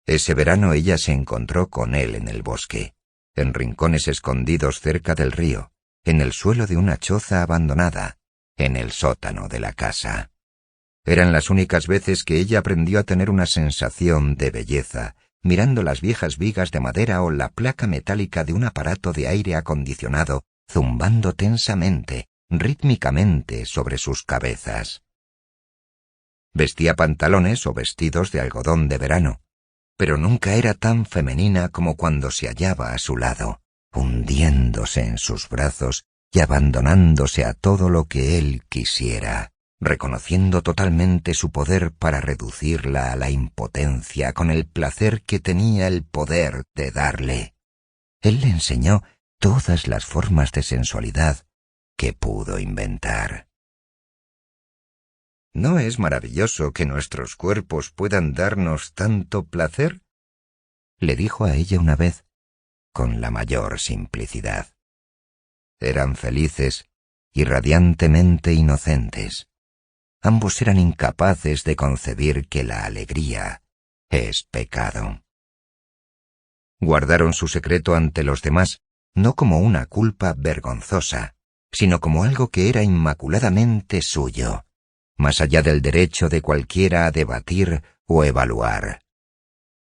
Ese verano ella se encontró con él en el bosque, en rincones escondidos cerca del río, en el suelo de una choza abandonada, en el sótano de la casa. Eran las únicas veces que ella aprendió a tener una sensación de belleza, mirando las viejas vigas de madera o la placa metálica de un aparato de aire acondicionado zumbando tensamente, rítmicamente sobre sus cabezas. Vestía pantalones o vestidos de algodón de verano, pero nunca era tan femenina como cuando se hallaba a su lado, hundiéndose en sus brazos y abandonándose a todo lo que él quisiera, reconociendo totalmente su poder para reducirla a la impotencia con el placer que tenía el poder de darle. Él le enseñó todas las formas de sensualidad que pudo inventar. ¿No es maravilloso que nuestros cuerpos puedan darnos tanto placer?, le dijo a ella una vez, con la mayor simplicidad. Eran felices y radiantemente inocentes. Ambos eran incapaces de concebir que la alegría es pecado. Guardaron su secreto ante los demás, no como una culpa vergonzosa, sino como algo que era inmaculadamente suyo, más allá del derecho de cualquiera a debatir o evaluar.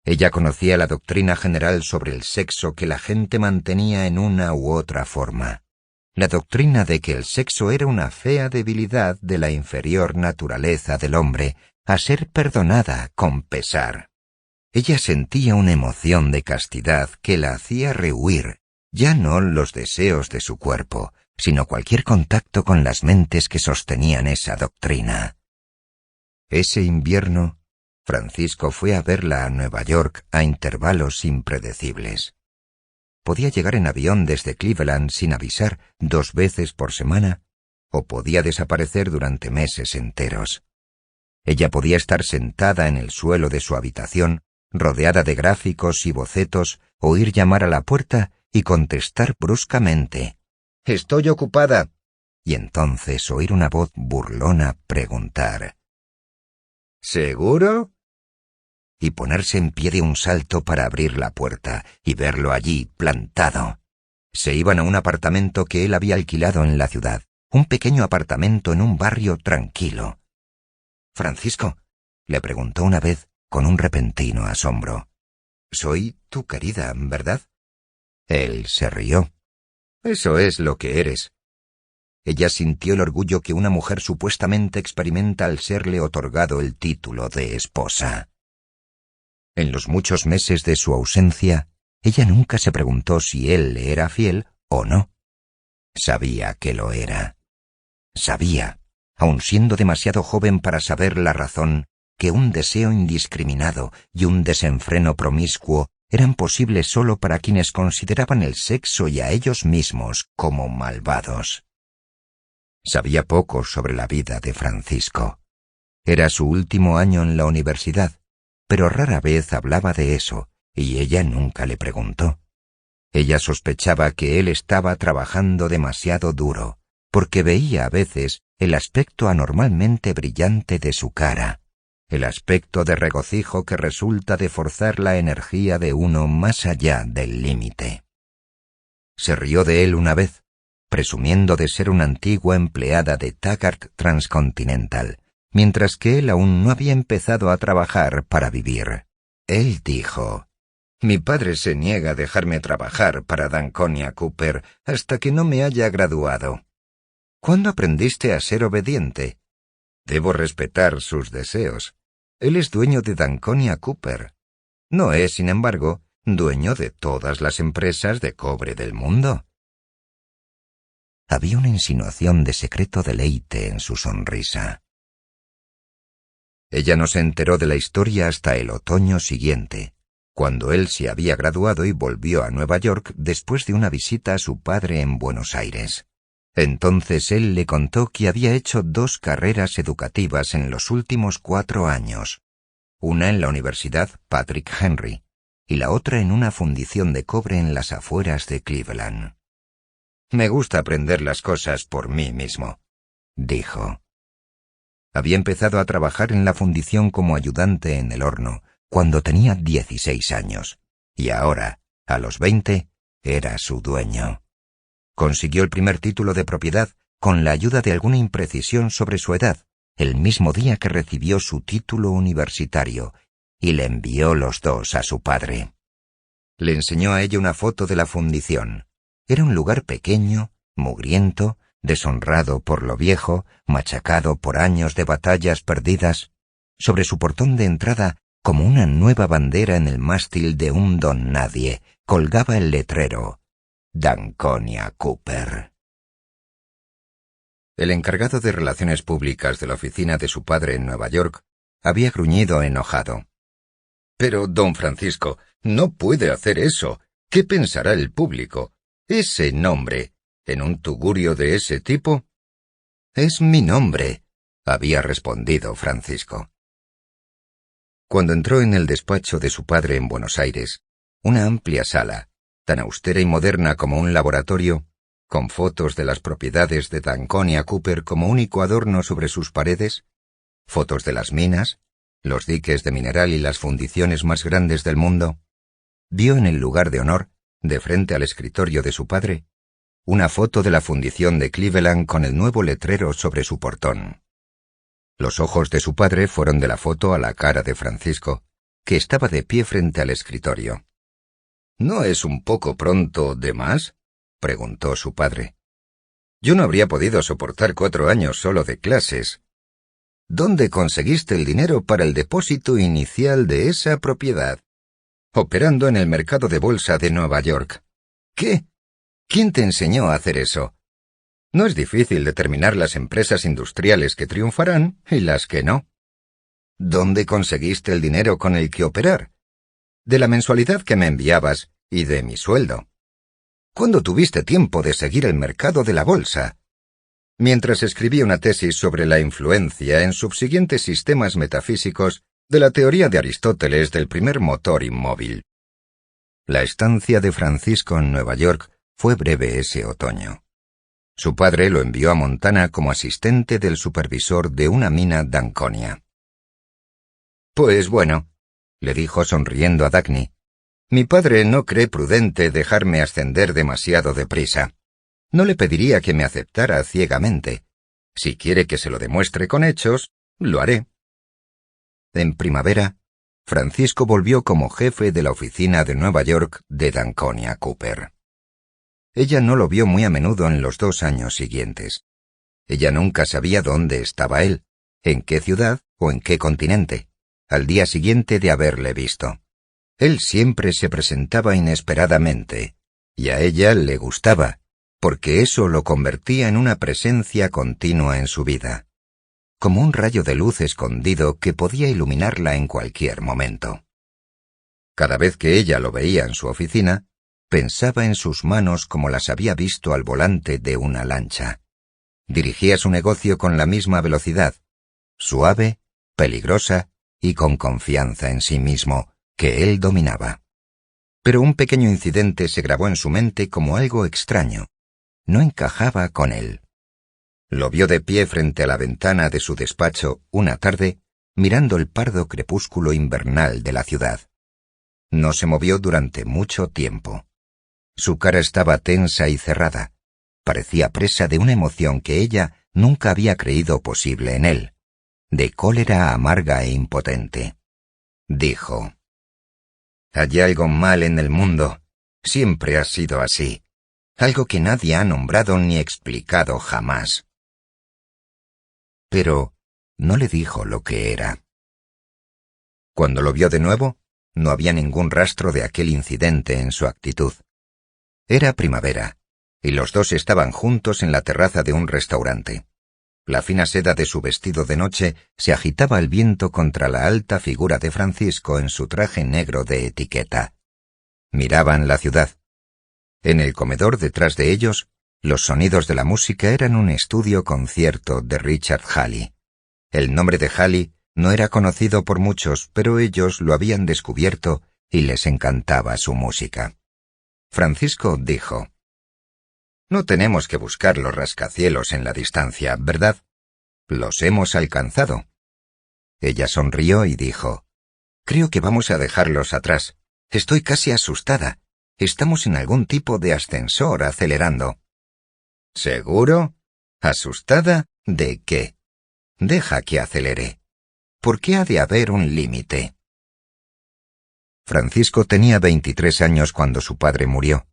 Ella conocía la doctrina general sobre el sexo que la gente mantenía en una u otra forma, la doctrina de que el sexo era una fea debilidad de la inferior naturaleza del hombre a ser perdonada con pesar. Ella sentía una emoción de castidad que la hacía rehuir, ya no los deseos de su cuerpo, sino cualquier contacto con las mentes que sostenían esa doctrina. Ese invierno, Francisco fue a verla a Nueva York a intervalos impredecibles. Podía llegar en avión desde Cleveland sin avisar 2 veces por semana, o podía desaparecer durante meses enteros. Ella podía estar sentada en el suelo de su habitación, rodeada de gráficos y bocetos, oír llamar a la puerta y contestar bruscamente: «Estoy ocupada», y entonces oír una voz burlona preguntar: «¿Seguro?», y ponerse en pie de un salto para abrir la puerta y verlo allí plantado. Se iban a un apartamento que él había alquilado en la ciudad, un pequeño apartamento en un barrio tranquilo. «Francisco», le preguntó una vez con un repentino asombro, «soy tu querida, ¿verdad?». Él se rió. «Eso es lo que eres». Ella sintió el orgullo que una mujer supuestamente experimenta al serle otorgado el título de esposa. En los muchos meses de su ausencia, ella nunca se preguntó si él le era fiel o no. Sabía que lo era. Sabía, aun siendo demasiado joven para saber la razón, que un deseo indiscriminado y un desenfreno promiscuo eran posibles solo para quienes consideraban el sexo y a ellos mismos como malvados. Sabía poco sobre la vida de Francisco. Era su último año en la universidad, pero rara vez hablaba de eso, y ella nunca le preguntó. Ella sospechaba que él estaba trabajando demasiado duro, porque veía a veces el aspecto anormalmente brillante de su cara, el aspecto de regocijo que resulta de forzar la energía de uno más allá del límite. Se rió de él una vez, presumiendo de ser una antigua empleada de Taggart Transcontinental, mientras que él aún no había empezado a trabajar para vivir. Él dijo: «Mi padre se niega a dejarme trabajar para Danconia Cooper hasta que no me haya graduado». «¿Cuándo aprendiste a ser obediente?» «Debo respetar sus deseos. Él es dueño de Danconia Cooper. No es, sin embargo, dueño de todas las empresas de cobre del mundo». Había una insinuación de secreto deleite en su sonrisa. Ella no se enteró de la historia hasta el otoño siguiente, cuando él se había graduado y volvió a Nueva York después de una visita a su padre en Buenos Aires. Entonces él le contó que había hecho 2 carreras educativas en los últimos 4 años, una en la Universidad Patrick Henry y la otra en una fundición de cobre en las afueras de Cleveland. «Me gusta aprender las cosas por mí mismo», dijo. Había empezado a trabajar en la fundición como ayudante en el horno, cuando tenía 16 años, y ahora, a los 20, era su dueño. Consiguió el primer título de propiedad con la ayuda de alguna imprecisión sobre su edad, el mismo día que recibió su título universitario, y le envió los dos a su padre. Le enseñó a ella una foto de la fundición. Era un lugar pequeño, mugriento, deshonrado por lo viejo, machacado por años de batallas perdidas. Sobre su portón de entrada, como una nueva bandera en el mástil de un don nadie, colgaba el letrero Danconia Cooper. El encargado de relaciones públicas de la oficina de su padre en Nueva York había gruñido enojado. «Pero, don Francisco, no puede hacer eso. ¿Qué pensará el público? Ese nombre, en un tugurio de ese tipo». «Es mi nombre», había respondido Francisco. Cuando entró en el despacho de su padre en Buenos Aires, una amplia sala, tan austera y moderna como un laboratorio, con fotos de las propiedades de Danconia Cooper como único adorno sobre sus paredes, fotos de las minas, los diques de mineral y las fundiciones más grandes del mundo, vio en el lugar de honor, de frente al escritorio de su padre, una foto de la fundición de Cleveland con el nuevo letrero sobre su portón. Los ojos de su padre fueron de la foto a la cara de Francisco, que estaba de pie frente al escritorio. «¿No es un poco pronto de más?», preguntó su padre. «Yo no habría podido soportar 4 años solo de clases. ¿Dónde conseguiste el dinero para el depósito inicial de esa propiedad?» «Operando en el mercado de bolsa de Nueva York». «¿Qué? ¿Quién te enseñó a hacer eso?» «No es difícil determinar las empresas industriales que triunfarán y las que no». «¿Dónde conseguiste el dinero con el que operar?» «De la mensualidad que me enviabas y de mi sueldo». «¿Cuándo tuviste tiempo de seguir el mercado de la bolsa?» «Mientras escribía una tesis sobre la influencia en subsiguientes sistemas metafísicos de la teoría de Aristóteles del primer motor inmóvil». La estancia de Francisco en Nueva York fue breve ese otoño. Su padre lo envió a Montana como asistente del supervisor de una mina Danconia. «Pues bueno», le dijo sonriendo a Dagny, «mi padre no cree prudente dejarme ascender demasiado deprisa. No le pediría que me aceptara ciegamente. Si quiere que se lo demuestre con hechos, lo haré». En primavera, Francisco volvió como jefe de la oficina de Nueva York de Danconia Cooper. Ella no lo vio muy a menudo en los 2 años siguientes. Ella nunca sabía dónde estaba él, en qué ciudad o en qué continente, al día siguiente de haberle visto. Él siempre se presentaba inesperadamente, y a ella le gustaba, porque eso lo convertía en una presencia continua en su vida, como un rayo de luz escondido que podía iluminarla en cualquier momento. Cada vez que ella lo veía en su oficina, pensaba en sus manos como las había visto al volante de una lancha. Dirigía su negocio con la misma velocidad, suave, peligrosa y con confianza en sí mismo, que él dominaba. Pero un pequeño incidente se grabó en su mente como algo extraño. No encajaba con él. Lo vio de pie frente a la ventana de su despacho una tarde, mirando el pardo crepúsculo invernal de la ciudad. No se movió durante mucho tiempo. Su cara estaba tensa y cerrada. Parecía presa de una emoción que ella nunca había creído posible en él, de cólera amarga e impotente. Dijo: «Hay algo mal en el mundo. Siempre ha sido así. Algo que nadie ha nombrado ni explicado jamás». Pero no le dijo lo que era. Cuando lo vio de nuevo, no había ningún rastro de aquel incidente en su actitud. Era primavera, y los dos estaban juntos en la terraza de un restaurante. La fina seda de su vestido de noche se agitaba al viento contra la alta figura de Francisco en su traje negro de etiqueta. Miraban la ciudad. En el comedor detrás de ellos, los sonidos de la música eran un estudio concierto de Richard Halley. El nombre de Halley no era conocido por muchos, pero ellos lo habían descubierto y les encantaba su música. Francisco dijo: «No tenemos que buscar los rascacielos en la distancia, ¿verdad? Los hemos alcanzado». Ella sonrió y dijo: Creo que vamos a dejarlos atrás. Estoy casi asustada. Estamos en algún tipo de ascensor acelerando. ¿Seguro? ¿Asustada? ¿De qué? Deja que acelere. ¿Por qué ha de haber un límite? Francisco tenía 23 años cuando su padre murió,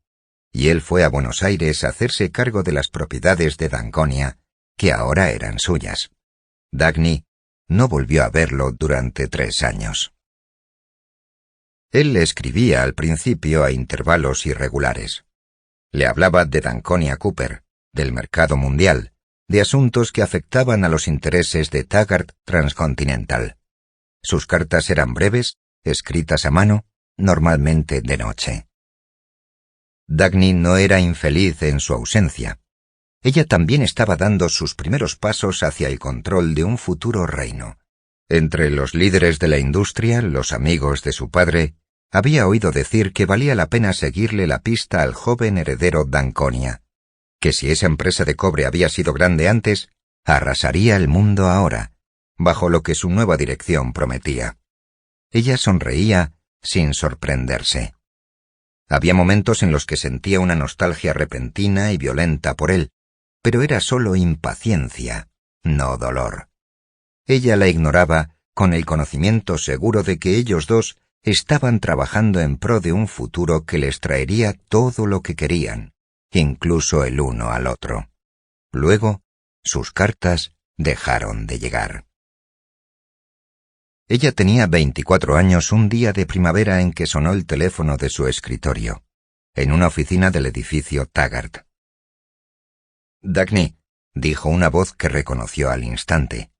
y él fue a Buenos Aires a hacerse cargo de las propiedades de Danconia, que ahora eran suyas. Dagny no volvió a verlo durante 3 años. Él le escribía al principio a intervalos irregulares. Le hablaba de Danconia Cooper, del mercado mundial, de asuntos que afectaban a los intereses de Taggart Transcontinental. Sus cartas eran breves, escritas a mano, normalmente de noche. Dagny no era infeliz en su ausencia. Ella también estaba dando sus primeros pasos hacia el control de un futuro reino. Entre los líderes de la industria, los amigos de su padre, había oído decir que valía la pena seguirle la pista al joven heredero Danconia, que si esa empresa de cobre había sido grande antes, arrasaría el mundo ahora, bajo lo que su nueva dirección prometía. Ella sonreía sin sorprenderse. Había momentos en los que sentía una nostalgia repentina y violenta por él, pero era solo impaciencia, no dolor. Ella la ignoraba con el conocimiento seguro de que ellos dos estaban trabajando en pro de un futuro que les traería todo lo que querían, incluso el uno al otro. Luego, sus cartas dejaron de llegar. Ella tenía 24 años un día de primavera en que sonó el teléfono de su escritorio, en una oficina del edificio Taggart. «Dagny», dijo una voz que reconoció al instante.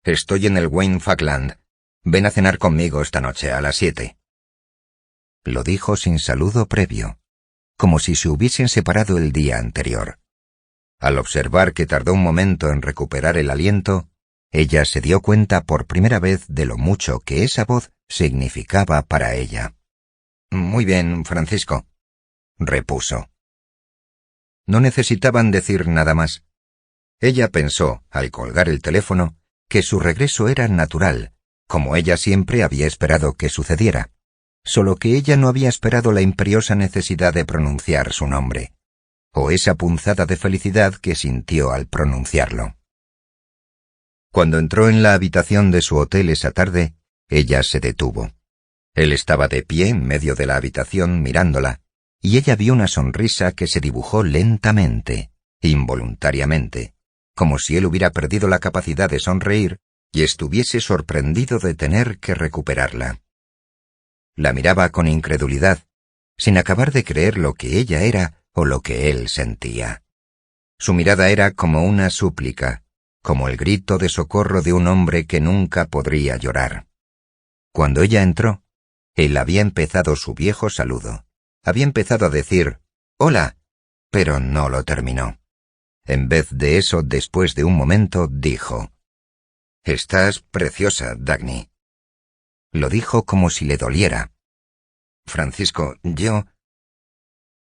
«Estoy en el Wayne Falkland. Ven a cenar conmigo esta noche a las 7». Lo dijo sin saludo previo, como si se hubiesen separado el día anterior. Al observar que tardó un momento en recuperar el aliento, ella se dio cuenta por primera vez de lo mucho que esa voz significaba para ella. «Muy bien, Francisco», repuso. No necesitaban decir nada más. Ella pensó, al colgar el teléfono, que su regreso era natural, como ella siempre había esperado que sucediera, solo que ella no había esperado la imperiosa necesidad de pronunciar su nombre, o esa punzada de felicidad que sintió al pronunciarlo. Cuando entró en la habitación de su hotel esa tarde, ella se detuvo. Él estaba de pie en medio de la habitación mirándola, y ella vio una sonrisa que se dibujó lentamente, involuntariamente, como si él hubiera perdido la capacidad de sonreír y estuviese sorprendido de tener que recuperarla. La miraba con incredulidad, sin acabar de creer lo que ella era o lo que él sentía. Su mirada era como una súplica, como el grito de socorro de un hombre que nunca podría llorar. Cuando ella entró, él había empezado su viejo saludo. Había empezado a decir «Hola», pero no lo terminó. En vez de eso, después de un momento, dijo «Estás preciosa, Dagny». Lo dijo como si le doliera. «Francisco, yo...»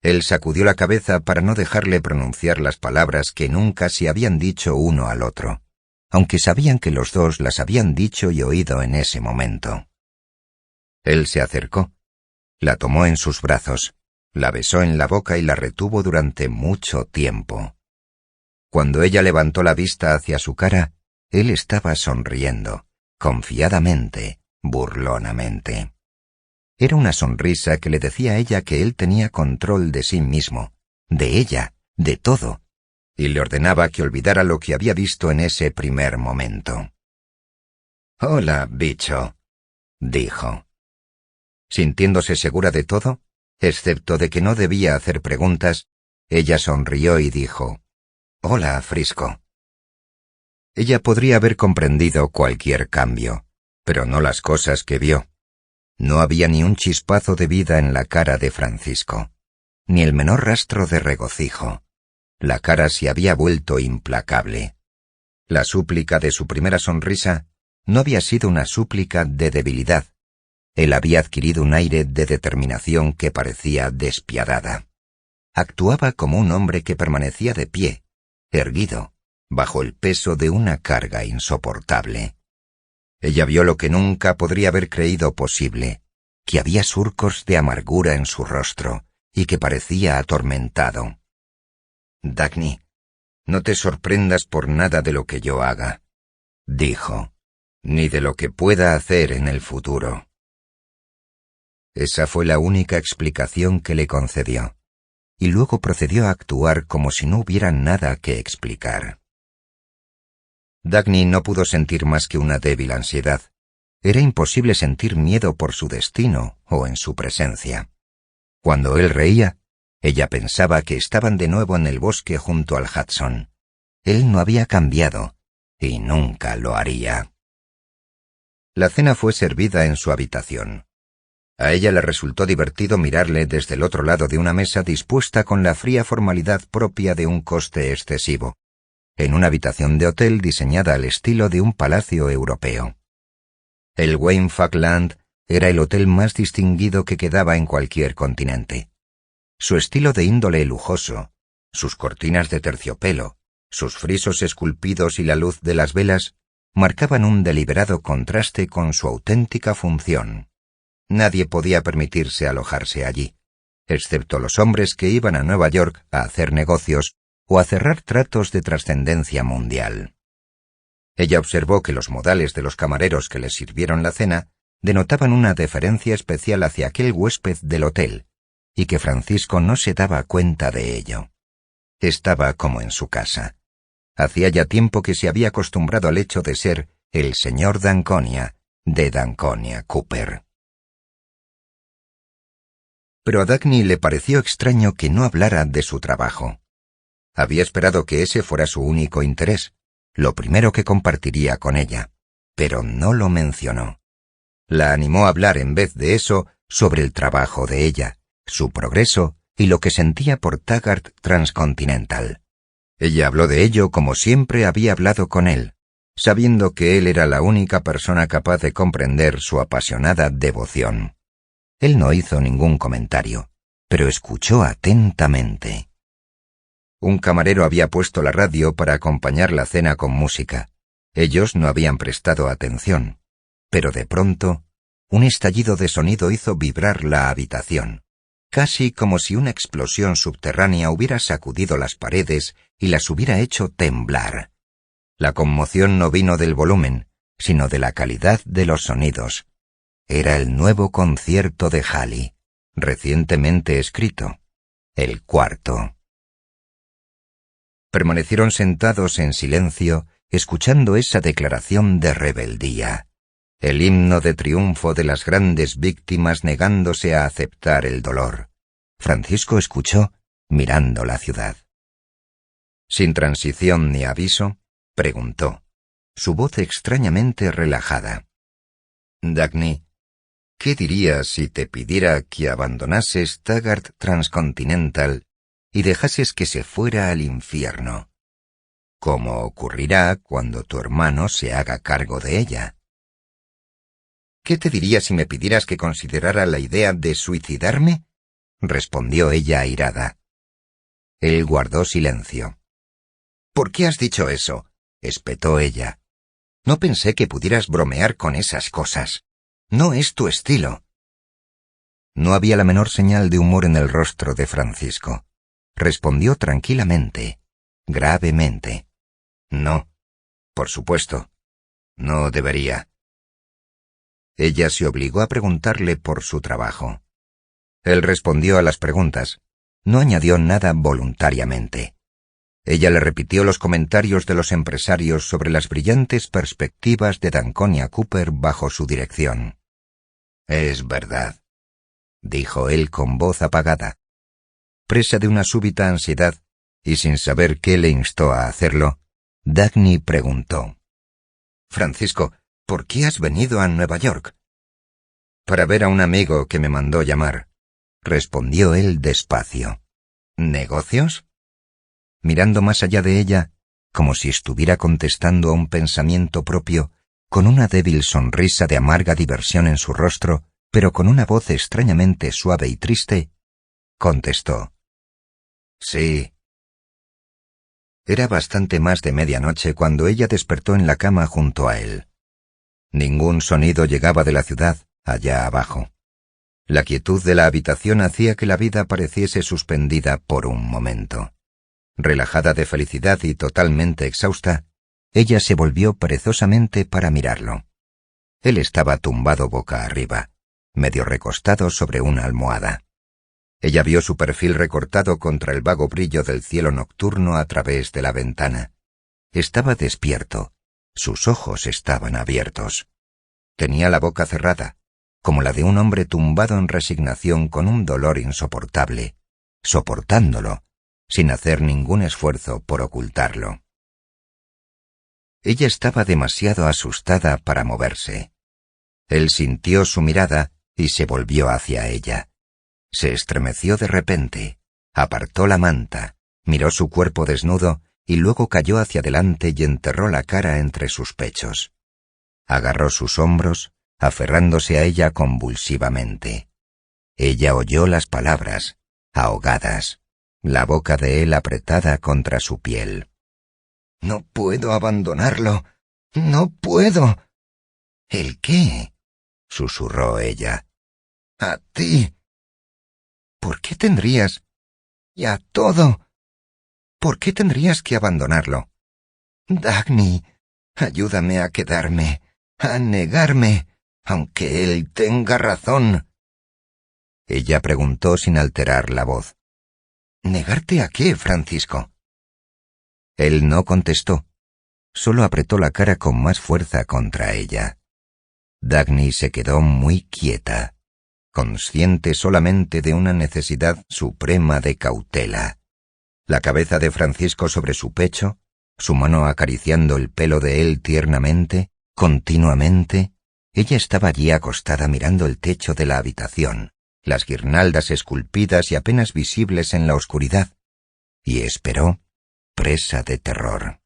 Él sacudió la cabeza para no dejarle pronunciar las palabras que nunca se habían dicho uno al otro, aunque sabían que los dos las habían dicho y oído en ese momento. Él se acercó, la tomó en sus brazos, la besó en la boca y la retuvo durante mucho tiempo. Cuando ella levantó la vista hacia su cara, él estaba sonriendo, confiadamente, burlonamente. Era una sonrisa que le decía a ella que él tenía control de sí mismo, de ella, de todo, y le ordenaba que olvidara lo que había visto en ese primer momento. «Hola, bicho», dijo. Sintiéndose segura de todo, excepto de que no debía hacer preguntas, ella sonrió y dijo «Hola, Frisco». Ella podría haber comprendido cualquier cambio, pero no las cosas que vio. No había ni un chispazo de vida en la cara de Francisco, ni el menor rastro de regocijo. La cara se había vuelto implacable. La súplica de su primera sonrisa no había sido una súplica de debilidad. Él había adquirido un aire de determinación que parecía despiadada. Actuaba como un hombre que permanecía de pie, erguido, bajo el peso de una carga insoportable. Ella vio lo que nunca podría haber creído posible, que había surcos de amargura en su rostro y que parecía atormentado. «Dagny, no te sorprendas por nada de lo que yo haga», dijo, «ni de lo que pueda hacer en el futuro». Esa fue la única explicación que le concedió, y luego procedió a actuar como si no hubiera nada que explicar. Dagny no pudo sentir más que una débil ansiedad. Era imposible sentir miedo por su destino o en su presencia. Cuando él reía, ella pensaba que estaban de nuevo en el bosque junto al Hudson. Él no había cambiado, y nunca lo haría. La cena fue servida en su habitación. A ella le resultó divertido mirarle desde el otro lado de una mesa dispuesta con la fría formalidad propia de un coste excesivo, en una habitación de hotel diseñada al estilo de un palacio europeo. El Wayne Falkland era el hotel más distinguido que quedaba en cualquier continente. Su estilo de índole lujoso, sus cortinas de terciopelo, sus frisos esculpidos y la luz de las velas marcaban un deliberado contraste con su auténtica función. Nadie podía permitirse alojarse allí, excepto los hombres que iban a Nueva York a hacer negocios o a cerrar tratos de trascendencia mundial. Ella observó que los modales de los camareros que les sirvieron la cena denotaban una deferencia especial hacia aquel huésped del hotel, y que Francisco no se daba cuenta de ello. Estaba como en su casa. Hacía ya tiempo que se había acostumbrado al hecho de ser el señor d'Anconia, de d'Anconia Cooper. Pero a Dagny le pareció extraño que no hablara de su trabajo. Había esperado que ese fuera su único interés, lo primero que compartiría con ella, pero no lo mencionó. La animó a hablar en vez de eso sobre el trabajo de ella, su progreso y lo que sentía por Taggart Transcontinental. Ella habló de ello como siempre había hablado con él, sabiendo que él era la única persona capaz de comprender su apasionada devoción. Él no hizo ningún comentario, pero escuchó atentamente. Un camarero había puesto la radio para acompañar la cena con música. Ellos no habían prestado atención, pero de pronto, un estallido de sonido hizo vibrar la habitación, casi como si una explosión subterránea hubiera sacudido las paredes y las hubiera hecho temblar. La conmoción no vino del volumen, sino de la calidad de los sonidos. Era el nuevo concierto de Halley, recientemente escrito, el cuarto. Permanecieron sentados en silencio, escuchando esa declaración de rebeldía, el himno de triunfo de las grandes víctimas negándose a aceptar el dolor. Francisco escuchó, mirando la ciudad. Sin transición ni aviso, preguntó, su voz extrañamente relajada. «Dagny, ¿qué dirías si te pidiera que abandonases Taggart Transcontinental y dejases que se fuera al infierno, como ocurrirá cuando tu hermano se haga cargo de ella?» «¿Qué te diría si me pidieras que considerara la idea de suicidarme?», respondió ella airada. Él guardó silencio. «¿Por qué has dicho eso?», espetó ella. «No pensé que pudieras bromear con esas cosas. No es tu estilo». No había la menor señal de humor en el rostro de Francisco. Respondió tranquilamente, gravemente. «No, por supuesto. No debería». Ella se obligó a preguntarle por su trabajo. Él respondió a las preguntas. No añadió nada voluntariamente. Ella le repitió los comentarios de los empresarios sobre las brillantes perspectivas de d'Anconia Cooper bajo su dirección. «Es verdad», dijo él con voz apagada. Presa de una súbita ansiedad, y sin saber qué le instó a hacerlo, Dagny preguntó: «Francisco, ¿por qué has venido a Nueva York?» «Para ver a un amigo que me mandó llamar», respondió él despacio. «¿Negocios?». Mirando más allá de ella, como si estuviera contestando a un pensamiento propio, con una débil sonrisa de amarga diversión en su rostro, pero con una voz extrañamente suave y triste, contestó: «Sí». Era bastante más de medianoche cuando ella despertó en la cama junto a él. Ningún sonido llegaba de la ciudad, allá abajo. La quietud de la habitación hacía que la vida pareciese suspendida por un momento. Relajada de felicidad y totalmente exhausta, ella se volvió perezosamente para mirarlo. Él estaba tumbado boca arriba, medio recostado sobre una almohada. Ella vio su perfil recortado contra el vago brillo del cielo nocturno a través de la ventana. Estaba despierto. Sus ojos estaban abiertos. Tenía la boca cerrada, como la de un hombre tumbado en resignación con un dolor insoportable, soportándolo, sin hacer ningún esfuerzo por ocultarlo. Ella estaba demasiado asustada para moverse. Él sintió su mirada y se volvió hacia ella. Se estremeció de repente, apartó la manta, miró su cuerpo desnudo y luego cayó hacia adelante y enterró la cara entre sus pechos. Agarró sus hombros, aferrándose a ella convulsivamente. Ella oyó las palabras, ahogadas, la boca de él apretada contra su piel. «No puedo abandonarlo. No puedo». «¿El qué?», susurró ella. «A ti». «¿Por qué tendrías...? Y a todo. ¿Por qué tendrías que abandonarlo?» «Dagny, ayúdame a quedarme, a negarme, aunque él tenga razón». Ella preguntó sin alterar la voz. «¿Negarte a qué, Francisco?» Él no contestó, solo apretó la cara con más fuerza contra ella. Dagny se quedó muy quieta, consciente solamente de una necesidad suprema de cautela. La cabeza de Francisco sobre su pecho, su mano acariciando el pelo de él tiernamente, continuamente, ella estaba allí acostada mirando el techo de la habitación, las guirnaldas esculpidas y apenas visibles en la oscuridad, y esperó, presa de terror.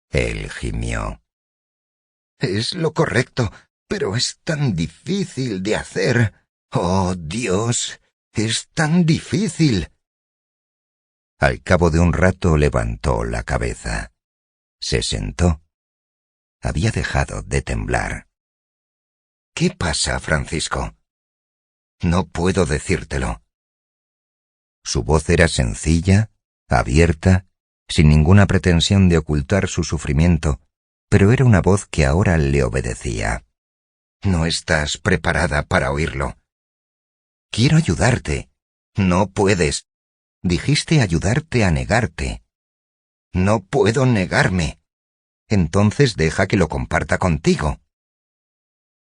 Él gimió. «Es lo correcto, pero es tan difícil de hacer. ¡Oh, Dios! Es tan difícil». Al cabo de un rato levantó la cabeza. Se sentó. Había dejado de temblar. «¿Qué pasa, Francisco?» «No puedo decírtelo». Su voz era sencilla, abierta, sin ninguna pretensión de ocultar su sufrimiento, pero era una voz que ahora le obedecía. «No estás preparada para oírlo». «Quiero ayudarte». «No puedes. Dijiste ayudarte a negarte». «No puedo negarme». «Entonces deja que lo comparta contigo».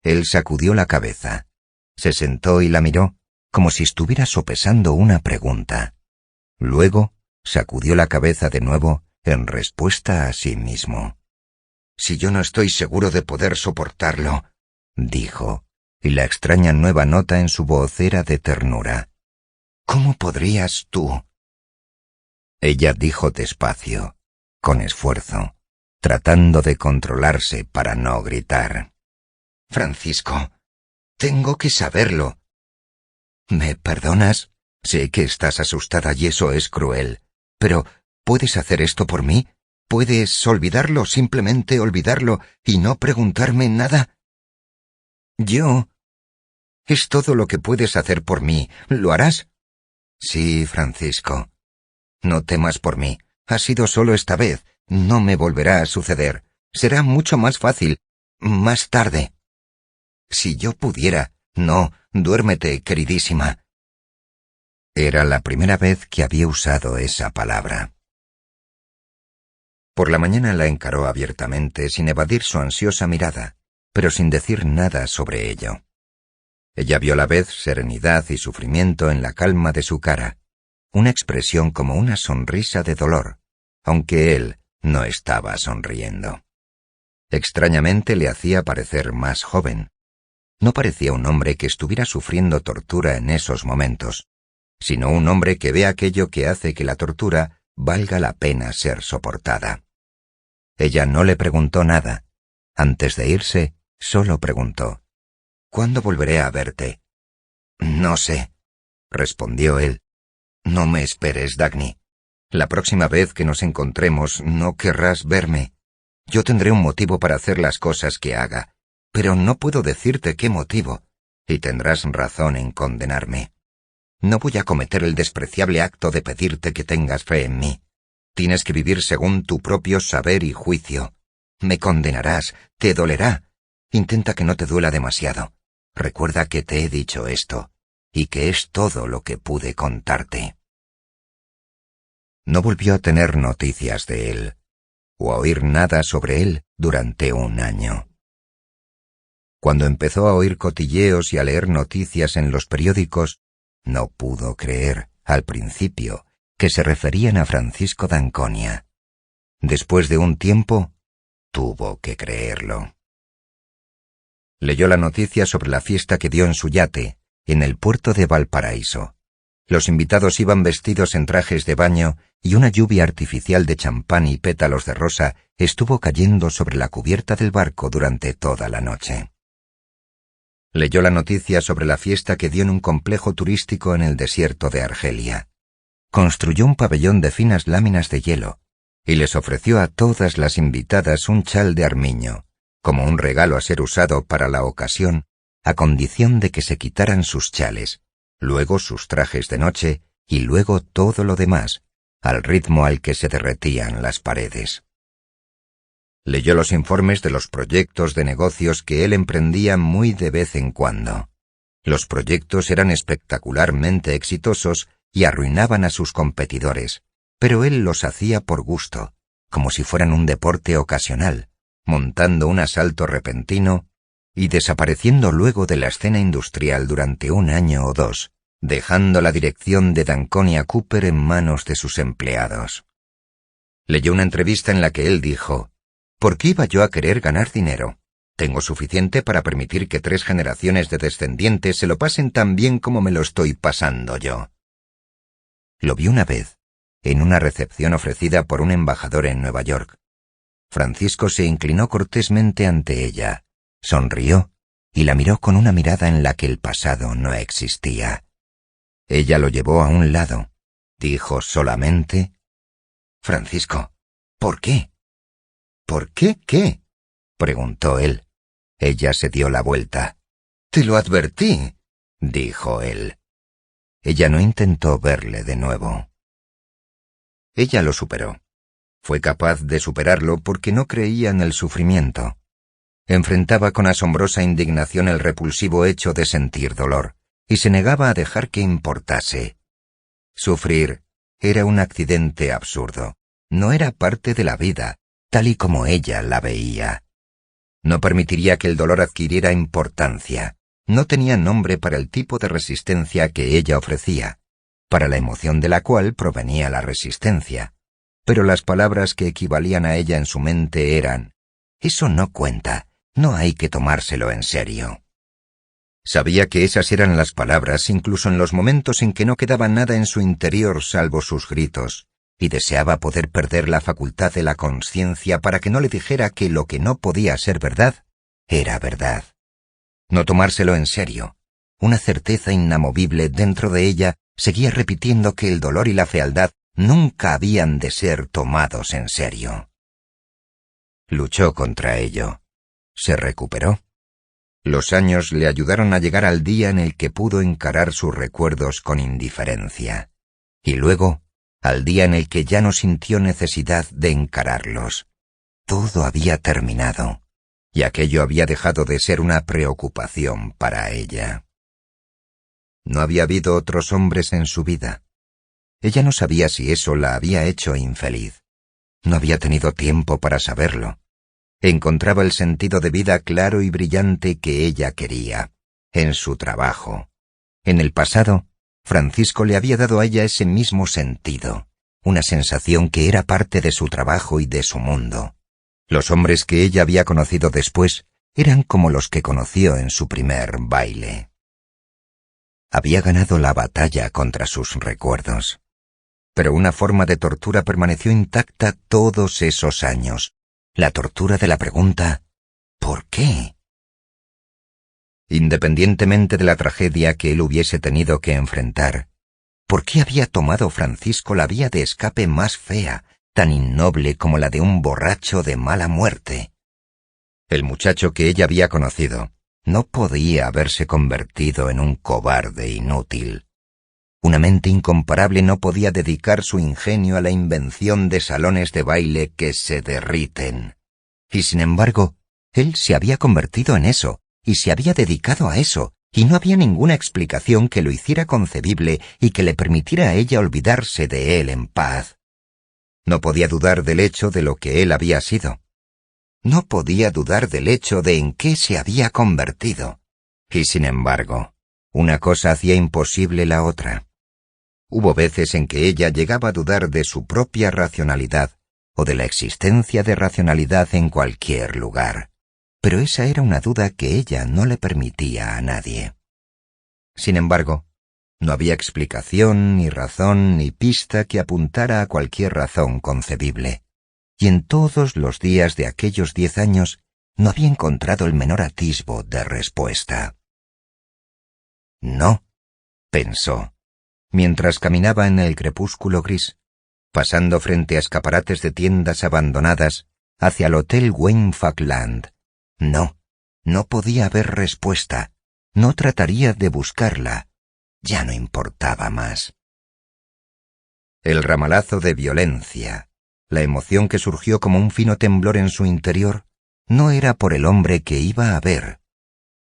Él sacudió la cabeza. Se sentó y la miró, como si estuviera sopesando una pregunta. Luego sacudió la cabeza de nuevo en respuesta a sí mismo. «Si yo no estoy seguro de poder soportarlo», dijo, y la extraña nueva nota en su voz era de ternura. «¿Cómo podrías tú?» Ella dijo despacio, con esfuerzo, tratando de controlarse para no gritar. «Francisco, tengo que saberlo». «¿Me perdonas? Sé que estás asustada y eso es cruel. Pero, ¿puedes hacer esto por mí? ¿Puedes olvidarlo, simplemente olvidarlo, y no preguntarme nada?» «¿Yo? Es todo lo que puedes hacer por mí. ¿Lo harás?» «Sí, Francisco. No temas por mí. Ha sido solo esta vez. No me volverá a suceder. Será mucho más fácil. Más tarde». «Si yo pudiera...» «No, duérmete, queridísima». Era la primera vez que había usado esa palabra. Por la mañana la encaró abiertamente, sin evadir su ansiosa mirada, pero sin decir nada sobre ello. Ella vio a la vez serenidad y sufrimiento en la calma de su cara, una expresión como una sonrisa de dolor, aunque él no estaba sonriendo. Extrañamente le hacía parecer más joven. No parecía un hombre que estuviera sufriendo tortura en esos momentos, sino un hombre que ve aquello que hace que la tortura valga la pena ser soportada. Ella no le preguntó nada. Antes de irse, solo preguntó: «¿Cuándo volveré a verte?» «No sé», respondió él. «No me esperes, Dagny. La próxima vez que nos encontremos no querrás verme. Yo tendré un motivo para hacer las cosas que haga, pero no puedo decirte qué motivo, y tendrás razón en condenarme. No voy a cometer el despreciable acto de pedirte que tengas fe en mí. Tienes que vivir según tu propio saber y juicio. Me condenarás, te dolerá. Intenta que no te duela demasiado. Recuerda que te he dicho esto, y que es todo lo que pude contarte. No volvió a tener noticias de él, o a oír nada sobre él durante un año. Cuando empezó a oír cotilleos y a leer noticias en los periódicos, no pudo creer, al principio, que se referían a Francisco d'Anconia. Después de un tiempo, tuvo que creerlo. Leyó la noticia sobre la fiesta que dio en su yate, en el puerto de Valparaíso. Los invitados iban vestidos en trajes de baño y una lluvia artificial de champán y pétalos de rosa estuvo cayendo sobre la cubierta del barco durante toda la noche. Leyó la noticia sobre la fiesta que dio en un complejo turístico en el desierto de Argelia. Construyó un pabellón de finas láminas de hielo y les ofreció a todas las invitadas un chal de armiño, como un regalo a ser usado para la ocasión, a condición de que se quitaran sus chales, luego sus trajes de noche y luego todo lo demás, al ritmo al que se derretían las paredes. Leyó los informes de los proyectos de negocios que él emprendía muy de vez en cuando. Los proyectos eran espectacularmente exitosos y arruinaban a sus competidores, pero él los hacía por gusto, como si fueran un deporte ocasional, montando un asalto repentino y desapareciendo luego de la escena industrial durante un año o dos, dejando la dirección de d'Anconia Cooper en manos de sus empleados. Leyó una entrevista en la que él dijo: ¿por qué iba yo a querer ganar dinero? Tengo suficiente para permitir que 3 generaciones de descendientes se lo pasen tan bien como me lo estoy pasando yo. Lo vi una vez, en una recepción ofrecida por un embajador en Nueva York. Francisco se inclinó cortésmente ante ella, sonrió y la miró con una mirada en la que el pasado no existía. Ella lo llevó a un lado. Dijo solamente: «Francisco, ¿por qué?» «¿Por qué qué?», preguntó él. Ella se dio la vuelta. «Te lo advertí», dijo él. Ella no intentó verle de nuevo. Ella lo superó. Fue capaz de superarlo porque no creía en el sufrimiento. Enfrentaba con asombrosa indignación el repulsivo hecho de sentir dolor, y se negaba a dejar que importase. Sufrir era un accidente absurdo. No era parte de la vida, tal y como ella la veía. No permitiría que el dolor adquiriera importancia. No tenía nombre para el tipo de resistencia que ella ofrecía, para la emoción de la cual provenía la resistencia. Pero las palabras que equivalían a ella en su mente eran: «Eso no cuenta, no hay que tomárselo en serio». Sabía que esas eran las palabras incluso en los momentos en que no quedaba nada en su interior salvo sus gritos, y deseaba poder perder la facultad de la conciencia para que no le dijera que lo que no podía ser verdad era verdad. No tomárselo en serio. Una certeza inamovible dentro de ella seguía repitiendo que el dolor y la fealdad nunca habían de ser tomados en serio. Luchó contra ello. Se recuperó. Los años le ayudaron a llegar al día en el que pudo encarar sus recuerdos con indiferencia. Y luego, al día en el que ya no sintió necesidad de encararlos. Todo había terminado, y aquello había dejado de ser una preocupación para ella. No había habido otros hombres en su vida. Ella no sabía si eso la había hecho infeliz. No había tenido tiempo para saberlo. Encontraba el sentido de vida claro y brillante que ella quería, en su trabajo. En el pasado, Francisco le había dado a ella ese mismo sentido, una sensación que era parte de su trabajo y de su mundo. Los hombres que ella había conocido después eran como los que conoció en su primer baile. Había ganado la batalla contra sus recuerdos. Pero una forma de tortura permaneció intacta todos esos años, la tortura de la pregunta ¿por qué? Independientemente de la tragedia que él hubiese tenido que enfrentar, ¿por qué había tomado Francisco la vía de escape más fea, tan innoble como la de un borracho de mala muerte? El muchacho que ella había conocido no podía haberse convertido en un cobarde inútil. Una mente incomparable no podía dedicar su ingenio a la invención de salones de baile que se derriten. Y sin embargo, él se había convertido en eso, y se había dedicado a eso, y no había ninguna explicación que lo hiciera concebible y que le permitiera a ella olvidarse de él en paz. No podía dudar del hecho de lo que él había sido. No podía dudar del hecho de en qué se había convertido. Y sin embargo, una cosa hacía imposible la otra. Hubo veces en que ella llegaba a dudar de su propia racionalidad o de la existencia de racionalidad en cualquier lugar. Pero esa era una duda que ella no le permitía a nadie. Sin embargo, no había explicación, ni razón, ni pista que apuntara a cualquier razón concebible. Y en todos los días de aquellos 10 años no había encontrado el menor atisbo de respuesta. No, pensó, mientras caminaba en el crepúsculo gris, pasando frente a escaparates de tiendas abandonadas hacia el Hotel Wayne Falkland. No, no podía haber respuesta. No trataría de buscarla. Ya no importaba más. El ramalazo de violencia, la emoción que surgió como un fino temblor en su interior, no era por el hombre que iba a ver.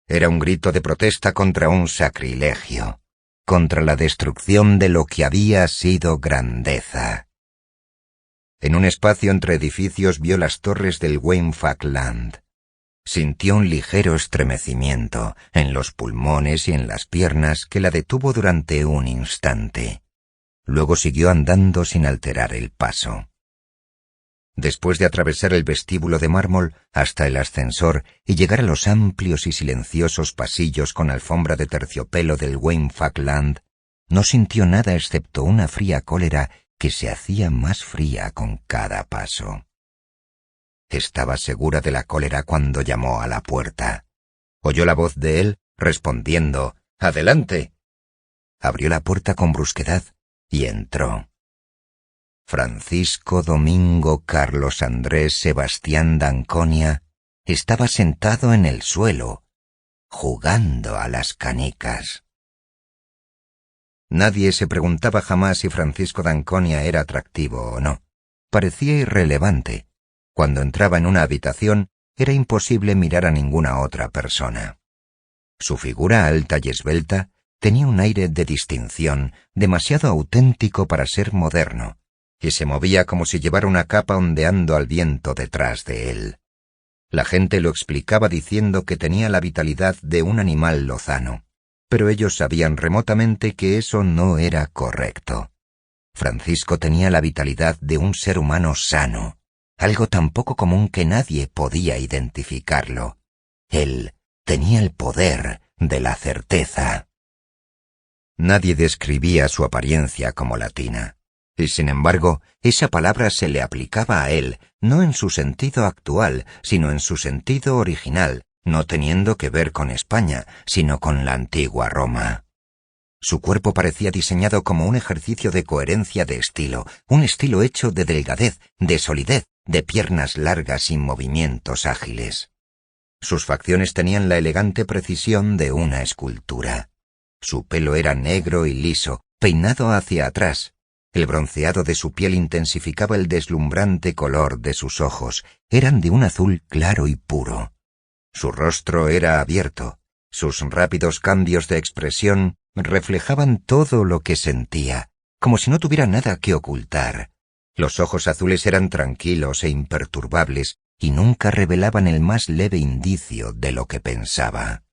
Era un grito de protesta contra un sacrilegio, contra la destrucción de lo que había sido grandeza. En un espacio entre edificios vio las torres del Wayne Falkland. Sintió un ligero estremecimiento en los pulmones y en las piernas que la detuvo durante un instante. Luego siguió andando sin alterar el paso. Después de atravesar el vestíbulo de mármol hasta el ascensor y llegar a los amplios y silenciosos pasillos con alfombra de terciopelo del Wayne Falkland, no sintió nada excepto una fría cólera que se hacía más fría con cada paso. Estaba segura de la cólera cuando llamó a la puerta. Oyó la voz de él respondiendo «¡Adelante!». Abrió la puerta con brusquedad y entró. Francisco Domingo Carlos Andrés Sebastián d'Anconia estaba sentado en el suelo, jugando a las canicas. Nadie se preguntaba jamás si Francisco d'Anconia era atractivo o no. Parecía irrelevante. Cuando entraba en una habitación, era imposible mirar a ninguna otra persona. Su figura alta y esbelta tenía un aire de distinción demasiado auténtico para ser moderno, y se movía como si llevara una capa ondeando al viento detrás de él. La gente lo explicaba diciendo que tenía la vitalidad de un animal lozano, pero ellos sabían remotamente que eso no era correcto. Francisco tenía la vitalidad de un ser humano sano, algo tan poco común que nadie podía identificarlo. Él tenía el poder de la certeza. Nadie describía su apariencia como latina, y sin embargo, esa palabra se le aplicaba a él, no en su sentido actual, sino en su sentido original, no teniendo que ver con España, sino con la antigua Roma. Su cuerpo parecía diseñado como un ejercicio de coherencia de estilo, un estilo hecho de delgadez, de solidez, de piernas largas y movimientos ágiles. Sus facciones tenían la elegante precisión de una escultura. Su pelo era negro y liso, peinado hacia atrás. El bronceado de su piel intensificaba el deslumbrante color de sus ojos. Eran de un azul claro y puro. Su rostro era abierto. Sus rápidos cambios de expresión reflejaban todo lo que sentía, como si no tuviera nada que ocultar. Los ojos azules eran tranquilos e imperturbables y nunca revelaban el más leve indicio de lo que pensaba.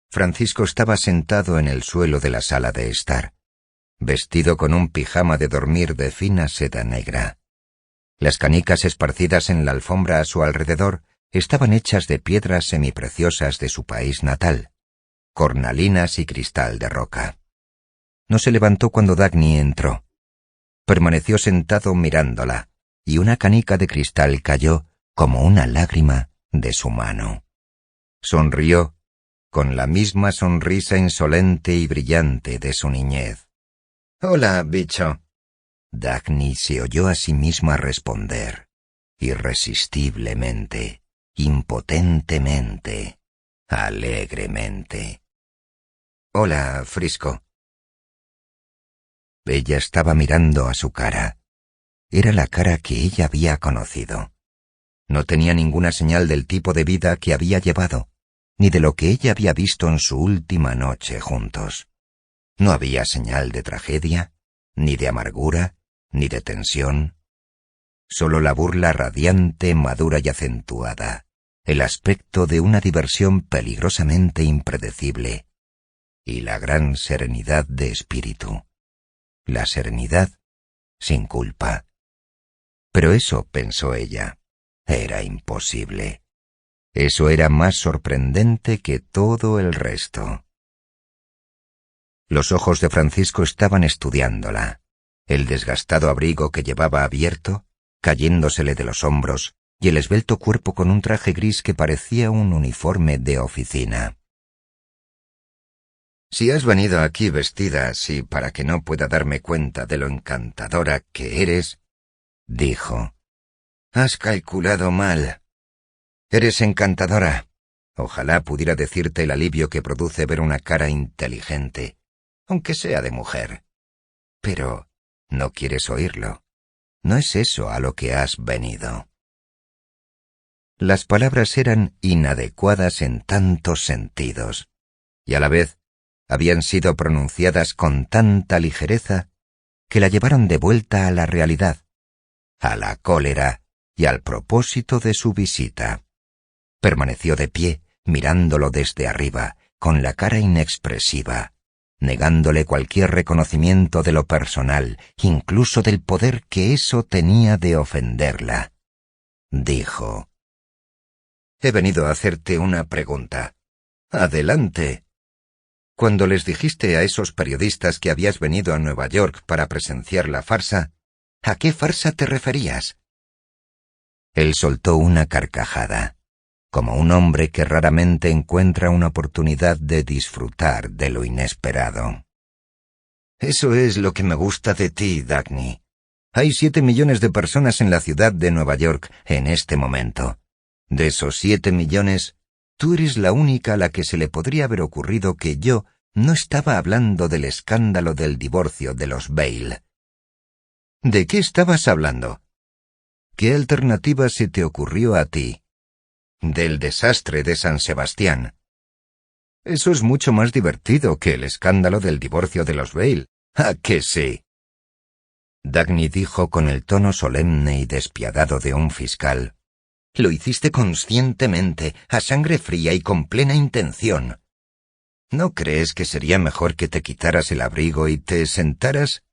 Francisco estaba sentado en el suelo de la sala de estar, vestido con un pijama de dormir de fina seda negra. Las canicas esparcidas en la alfombra a su alrededor estaban hechas de piedras semipreciosas de su país natal, cornalinas y cristal de roca. No se levantó cuando Dagny entró. Permaneció sentado mirándola, y una canica de cristal cayó como una lágrima de su mano. Sonrió, con la misma sonrisa insolente y brillante de su niñez. «Hola, bicho». Dagny se oyó a sí misma responder. irresistiblemente, impotentemente, alegremente. «Hola, Frisco». Ella estaba mirando a su cara. Era la cara que ella había conocido. No tenía ninguna señal del tipo de vida que había llevado, ni de lo que ella había visto en su última noche juntos. No había señal de tragedia, ni de amargura, ni de tensión. Solo la burla radiante, madura y acentuada, el aspecto de una diversión peligrosamente impredecible, y la gran serenidad de espíritu. La serenidad sin culpa. Pero eso, pensó ella, era imposible. Eso era más sorprendente que todo el resto. Los ojos de Francisco estaban estudiándola. El desgastado abrigo que llevaba abierto, cayéndosele de los hombros, y el esbelto cuerpo con un traje gris que parecía un uniforme de oficina. «Si has venido aquí vestida así para que no pueda darme cuenta de lo encantadora que eres», dijo, «has calculado mal. Eres encantadora. Ojalá pudiera decirte el alivio que produce ver una cara inteligente, aunque sea de mujer. Pero no quieres oírlo. No es eso a lo que has venido». Las palabras eran inadecuadas en tantos sentidos, y a la vez habían sido pronunciadas con tanta ligereza que la llevaron de vuelta a la realidad, a la cólera y al propósito de su visita. Permaneció de pie, mirándolo desde arriba, con la cara inexpresiva, negándole cualquier reconocimiento de lo personal, incluso del poder que eso tenía de ofenderla. Dijo: «He venido a hacerte una pregunta. Adelante». Cuando les dijiste a esos periodistas que habías venido a Nueva York para presenciar la farsa, ¿a qué farsa te referías? Él soltó una carcajada, como un hombre que raramente encuentra una oportunidad de disfrutar de lo inesperado. «Eso es lo que me gusta de ti, Dagny. Hay 7 millones de personas en la ciudad de Nueva York en este momento. De esos 7 millones, tú eres la única a la que se le podría haber ocurrido que yo no estaba hablando del escándalo del divorcio de los Bale». «¿De qué estabas hablando? ¿Qué alternativa se te ocurrió a ti?» «Del desastre de San Sebastián». «Eso es mucho más divertido que el escándalo del divorcio de los Bale. ¿A que sí?» Dagny dijo con el tono solemne y despiadado de un fiscal: «Lo hiciste conscientemente, a sangre fría y con plena intención. ¿No crees que sería mejor que te quitaras el abrigo y te sentaras?»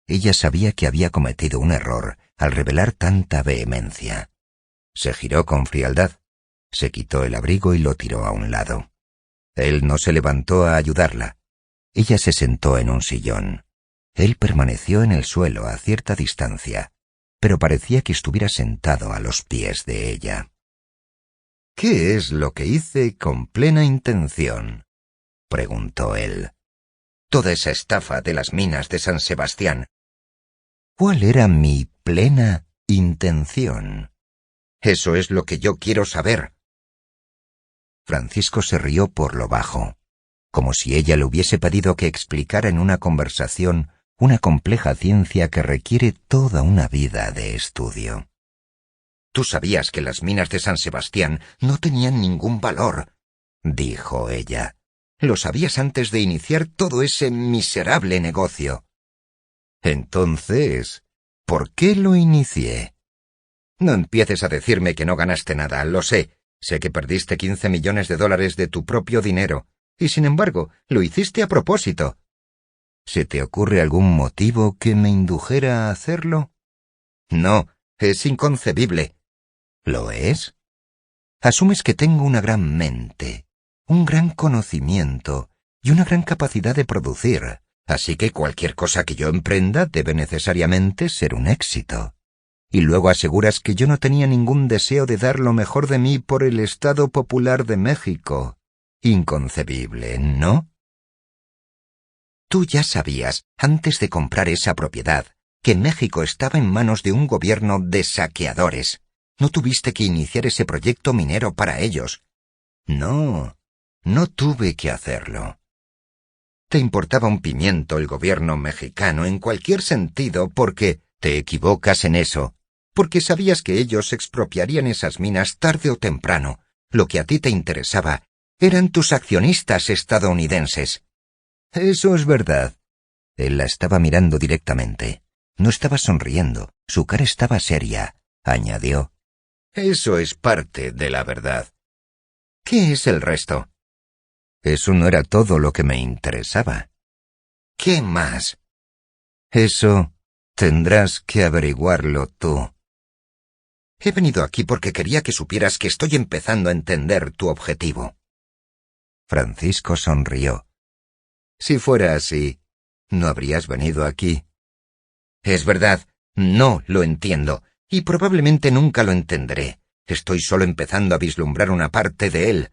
Ella sabía que había cometido un error al revelar tanta vehemencia. Se giró con frialdad, se quitó el abrigo y lo tiró a un lado. Él no se levantó a ayudarla. Ella se sentó en un sillón. Él permaneció en el suelo a cierta distancia, pero parecía que estuviera sentado a los pies de ella. «¿Qué es lo que hice con plena intención?», preguntó él. «Toda esa estafa de las minas de San Sebastián». «¿Cuál era mi plena intención?» «Eso es lo que yo quiero saber». Francisco se rió por lo bajo, como si ella le hubiese pedido que explicara en una conversación una compleja ciencia que requiere toda una vida de estudio. «Tú sabías que las minas de San Sebastián no tenían ningún valor», dijo ella. «Lo sabías antes de iniciar todo ese miserable negocio». «Entonces, ¿por qué lo inicié?» «No empieces a decirme que no ganaste nada, lo sé. Sé que perdiste 15 millones de dólares de tu propio dinero, y sin embargo, lo hiciste a propósito». ¿Se te ocurre algún motivo que me indujera a hacerlo? «No, es inconcebible». ¿Lo es? Asumes que tengo una gran mente, un gran conocimiento y una gran capacidad de producir, así que cualquier cosa que yo emprenda debe necesariamente ser un éxito. Y luego aseguras que yo no tenía ningún deseo de dar lo mejor de mí por el Estado Popular de México. Inconcebible, ¿no? Tú ya sabías, antes de comprar esa propiedad, que México estaba en manos de un gobierno de saqueadores. No tuviste que iniciar ese proyecto minero para ellos. No, no tuve que hacerlo. Te importaba un pimiento el gobierno mexicano en cualquier sentido porque te equivocas en eso, porque sabías que ellos expropiarían esas minas tarde o temprano. Lo que a ti te interesaba eran tus accionistas estadounidenses. Eso es verdad. Él la estaba mirando directamente. No estaba sonriendo. Su cara estaba seria. Añadió. Eso es parte de la verdad. ¿Qué es el resto? Eso no era todo lo que me interesaba. ¿Qué más? Eso tendrás que averiguarlo tú. He venido aquí porque quería que supieras que estoy empezando a entender tu objetivo. Francisco sonrió. Si fuera así, no habrías venido aquí. Es verdad, no lo entiendo, y probablemente nunca lo entenderé. Estoy solo empezando a vislumbrar una parte de él.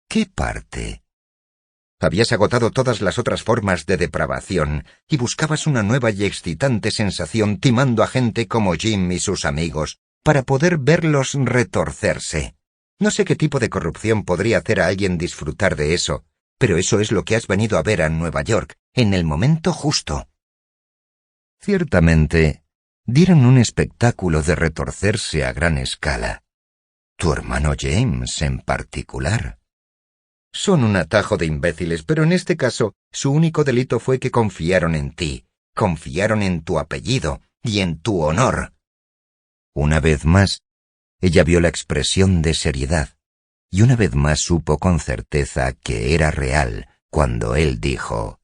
¿Qué parte? Habías agotado todas las otras formas de depravación y buscabas una nueva y excitante sensación timando a gente como Jim y sus amigos para poder verlos retorcerse. No sé qué tipo de corrupción podría hacer a alguien disfrutar de eso, pero eso es lo que has venido a ver a Nueva York, en el momento justo. Ciertamente, dieron un espectáculo de retorcerse a gran escala. Tu hermano James en particular. Son un atajo de imbéciles, pero en este caso, su único delito fue que confiaron en ti, confiaron en tu apellido y en tu honor. Una vez más, ella vio la expresión de seriedad, y una vez más supo con certeza que era real cuando él dijo,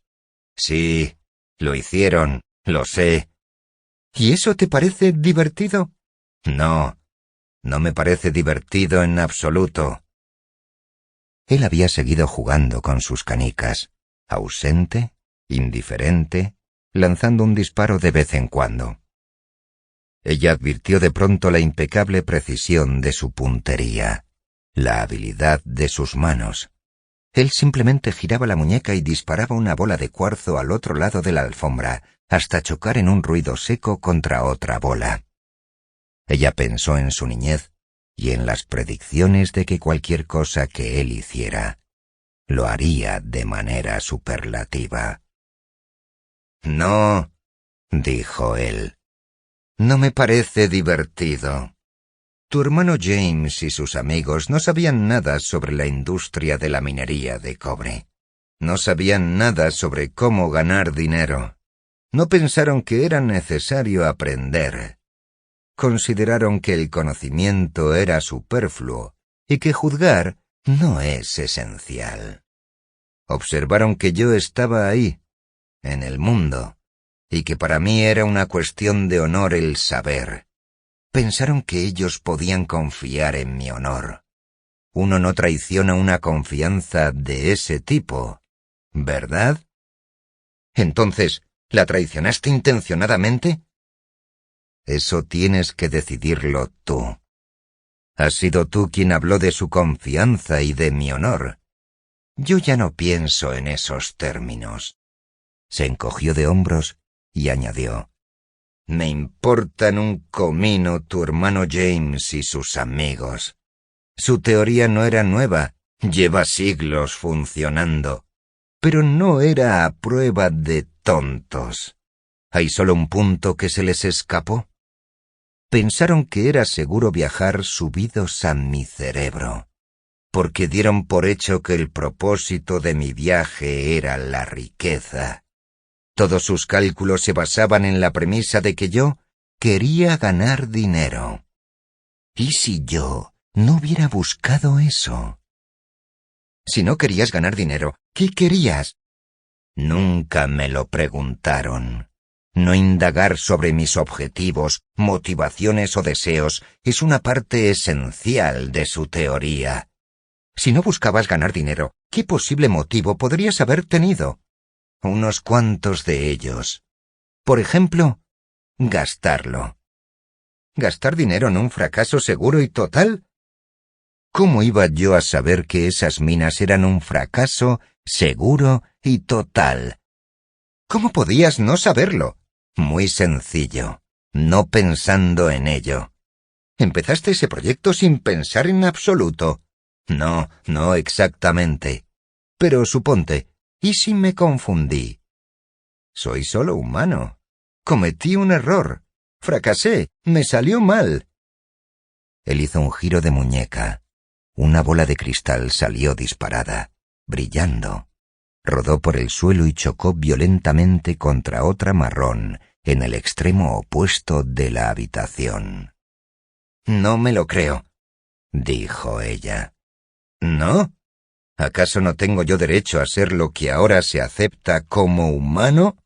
«Sí, lo hicieron, lo sé». ¿Y eso te parece divertido? No, no me parece divertido en absoluto. Él había seguido jugando con sus canicas, ausente, indiferente, lanzando un disparo de vez en cuando. Ella advirtió de pronto la impecable precisión de su puntería, la habilidad de sus manos. Él simplemente giraba la muñeca y disparaba una bola de cuarzo al otro lado de la alfombra, hasta chocar en un ruido seco contra otra bola. Ella pensó en su niñez y en las predicciones de que cualquier cosa que él hiciera, lo haría de manera superlativa. «No», dijo él, «no me parece divertido. Tu hermano James y sus amigos no sabían nada sobre la industria de la minería de cobre. No sabían nada sobre cómo ganar dinero. No pensaron que era necesario aprender. Consideraron que el conocimiento era superfluo y que juzgar no es esencial. Observaron que yo estaba ahí, en el mundo, y que para mí era una cuestión de honor el saber. Pensaron que ellos podían confiar en mi honor. Uno no traiciona una confianza de ese tipo, ¿verdad? Entonces, ¿la traicionaste intencionadamente? Eso tienes que decidirlo tú. Has sido tú quien habló de su confianza y de mi honor. Yo ya no pienso en esos términos. Se encogió de hombros y añadió, «Me importan un comino tu hermano James y sus amigos. Su teoría no era nueva, lleva siglos funcionando, pero no era a prueba de tontos. ¿Hay solo un punto que se les escapó? Pensaron que era seguro viajar subidos a mi cerebro, porque dieron por hecho que el propósito de mi viaje era la riqueza. Todos sus cálculos se basaban en la premisa de que yo quería ganar dinero. ¿Y si yo no hubiera buscado eso? Si no querías ganar dinero, ¿qué querías? Nunca me lo preguntaron. No indagar sobre mis objetivos, motivaciones o deseos es una parte esencial de su teoría. Si no buscabas ganar dinero, ¿qué posible motivo podrías haber tenido? Unos cuantos de ellos. Por ejemplo, gastarlo. ¿Gastar dinero en un fracaso seguro y total? ¿Cómo iba yo a saber que esas minas eran un fracaso seguro y total? ¿Cómo podías no saberlo? Muy sencillo, no pensando en ello. Empezaste ese proyecto sin pensar en absoluto. No, no exactamente. Pero suponte, ¿y si me confundí? Soy solo humano. Cometí un error. Fracasé. Me salió mal. Él hizo un giro de muñeca. Una bola de cristal salió disparada, brillando. Rodó por el suelo y chocó violentamente contra otra marrón en el extremo opuesto de la habitación. «No me lo creo», dijo ella. «¿No? ¿Acaso no tengo yo derecho a ser lo que ahora se acepta como humano?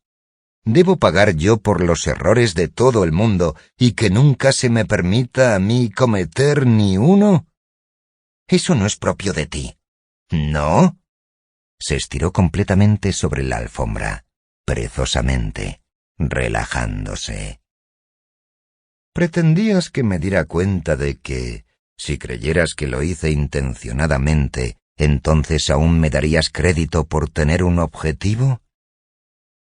¿Debo pagar yo por los errores de todo el mundo y que nunca se me permita a mí cometer ni uno? Eso no es propio de ti». «¿No?» Se estiró completamente sobre la alfombra, perezosamente, relajándose. «¿Pretendías que me diera cuenta de que, si creyeras que lo hice intencionadamente, entonces aún me darías crédito por tener un objetivo?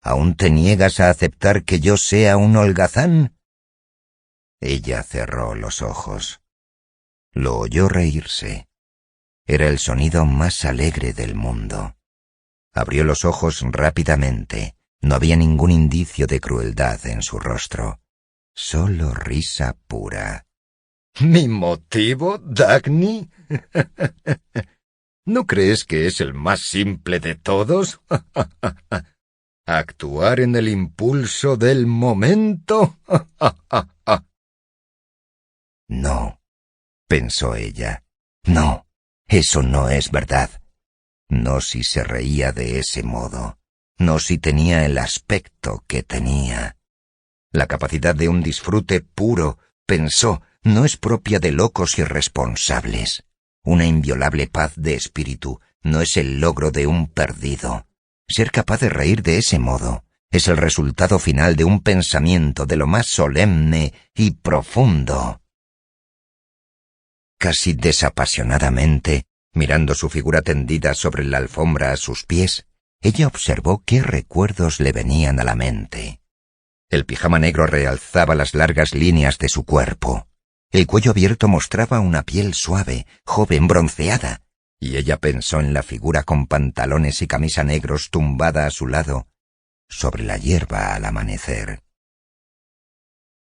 ¿Aún te niegas a aceptar que yo sea un holgazán?» Ella cerró los ojos. Lo oyó reírse. Era el sonido más alegre del mundo. Abrió los ojos rápidamente. No había ningún indicio de crueldad en su rostro. Solo risa pura. «¿Mi motivo, Dagny? ¿No crees que es el más simple de todos? ¿Actuar en el impulso del momento? No», pensó ella. «No, eso no es verdad. No si se reía de ese modo. No si tenía el aspecto que tenía. La capacidad de un disfrute puro, pensó, no es propia de locos irresponsables. Una inviolable paz de espíritu no es el logro de un perdido. Ser capaz de reír de ese modo es el resultado final de un pensamiento de lo más solemne y profundo». Casi desapasionadamente, mirando su figura tendida sobre la alfombra a sus pies, ella observó qué recuerdos le venían a la mente. El pijama negro realzaba las largas líneas de su cuerpo. El cuello abierto mostraba una piel suave, joven, bronceada, y ella pensó en la figura con pantalones y camisa negros tumbada a su lado, sobre la hierba al amanecer.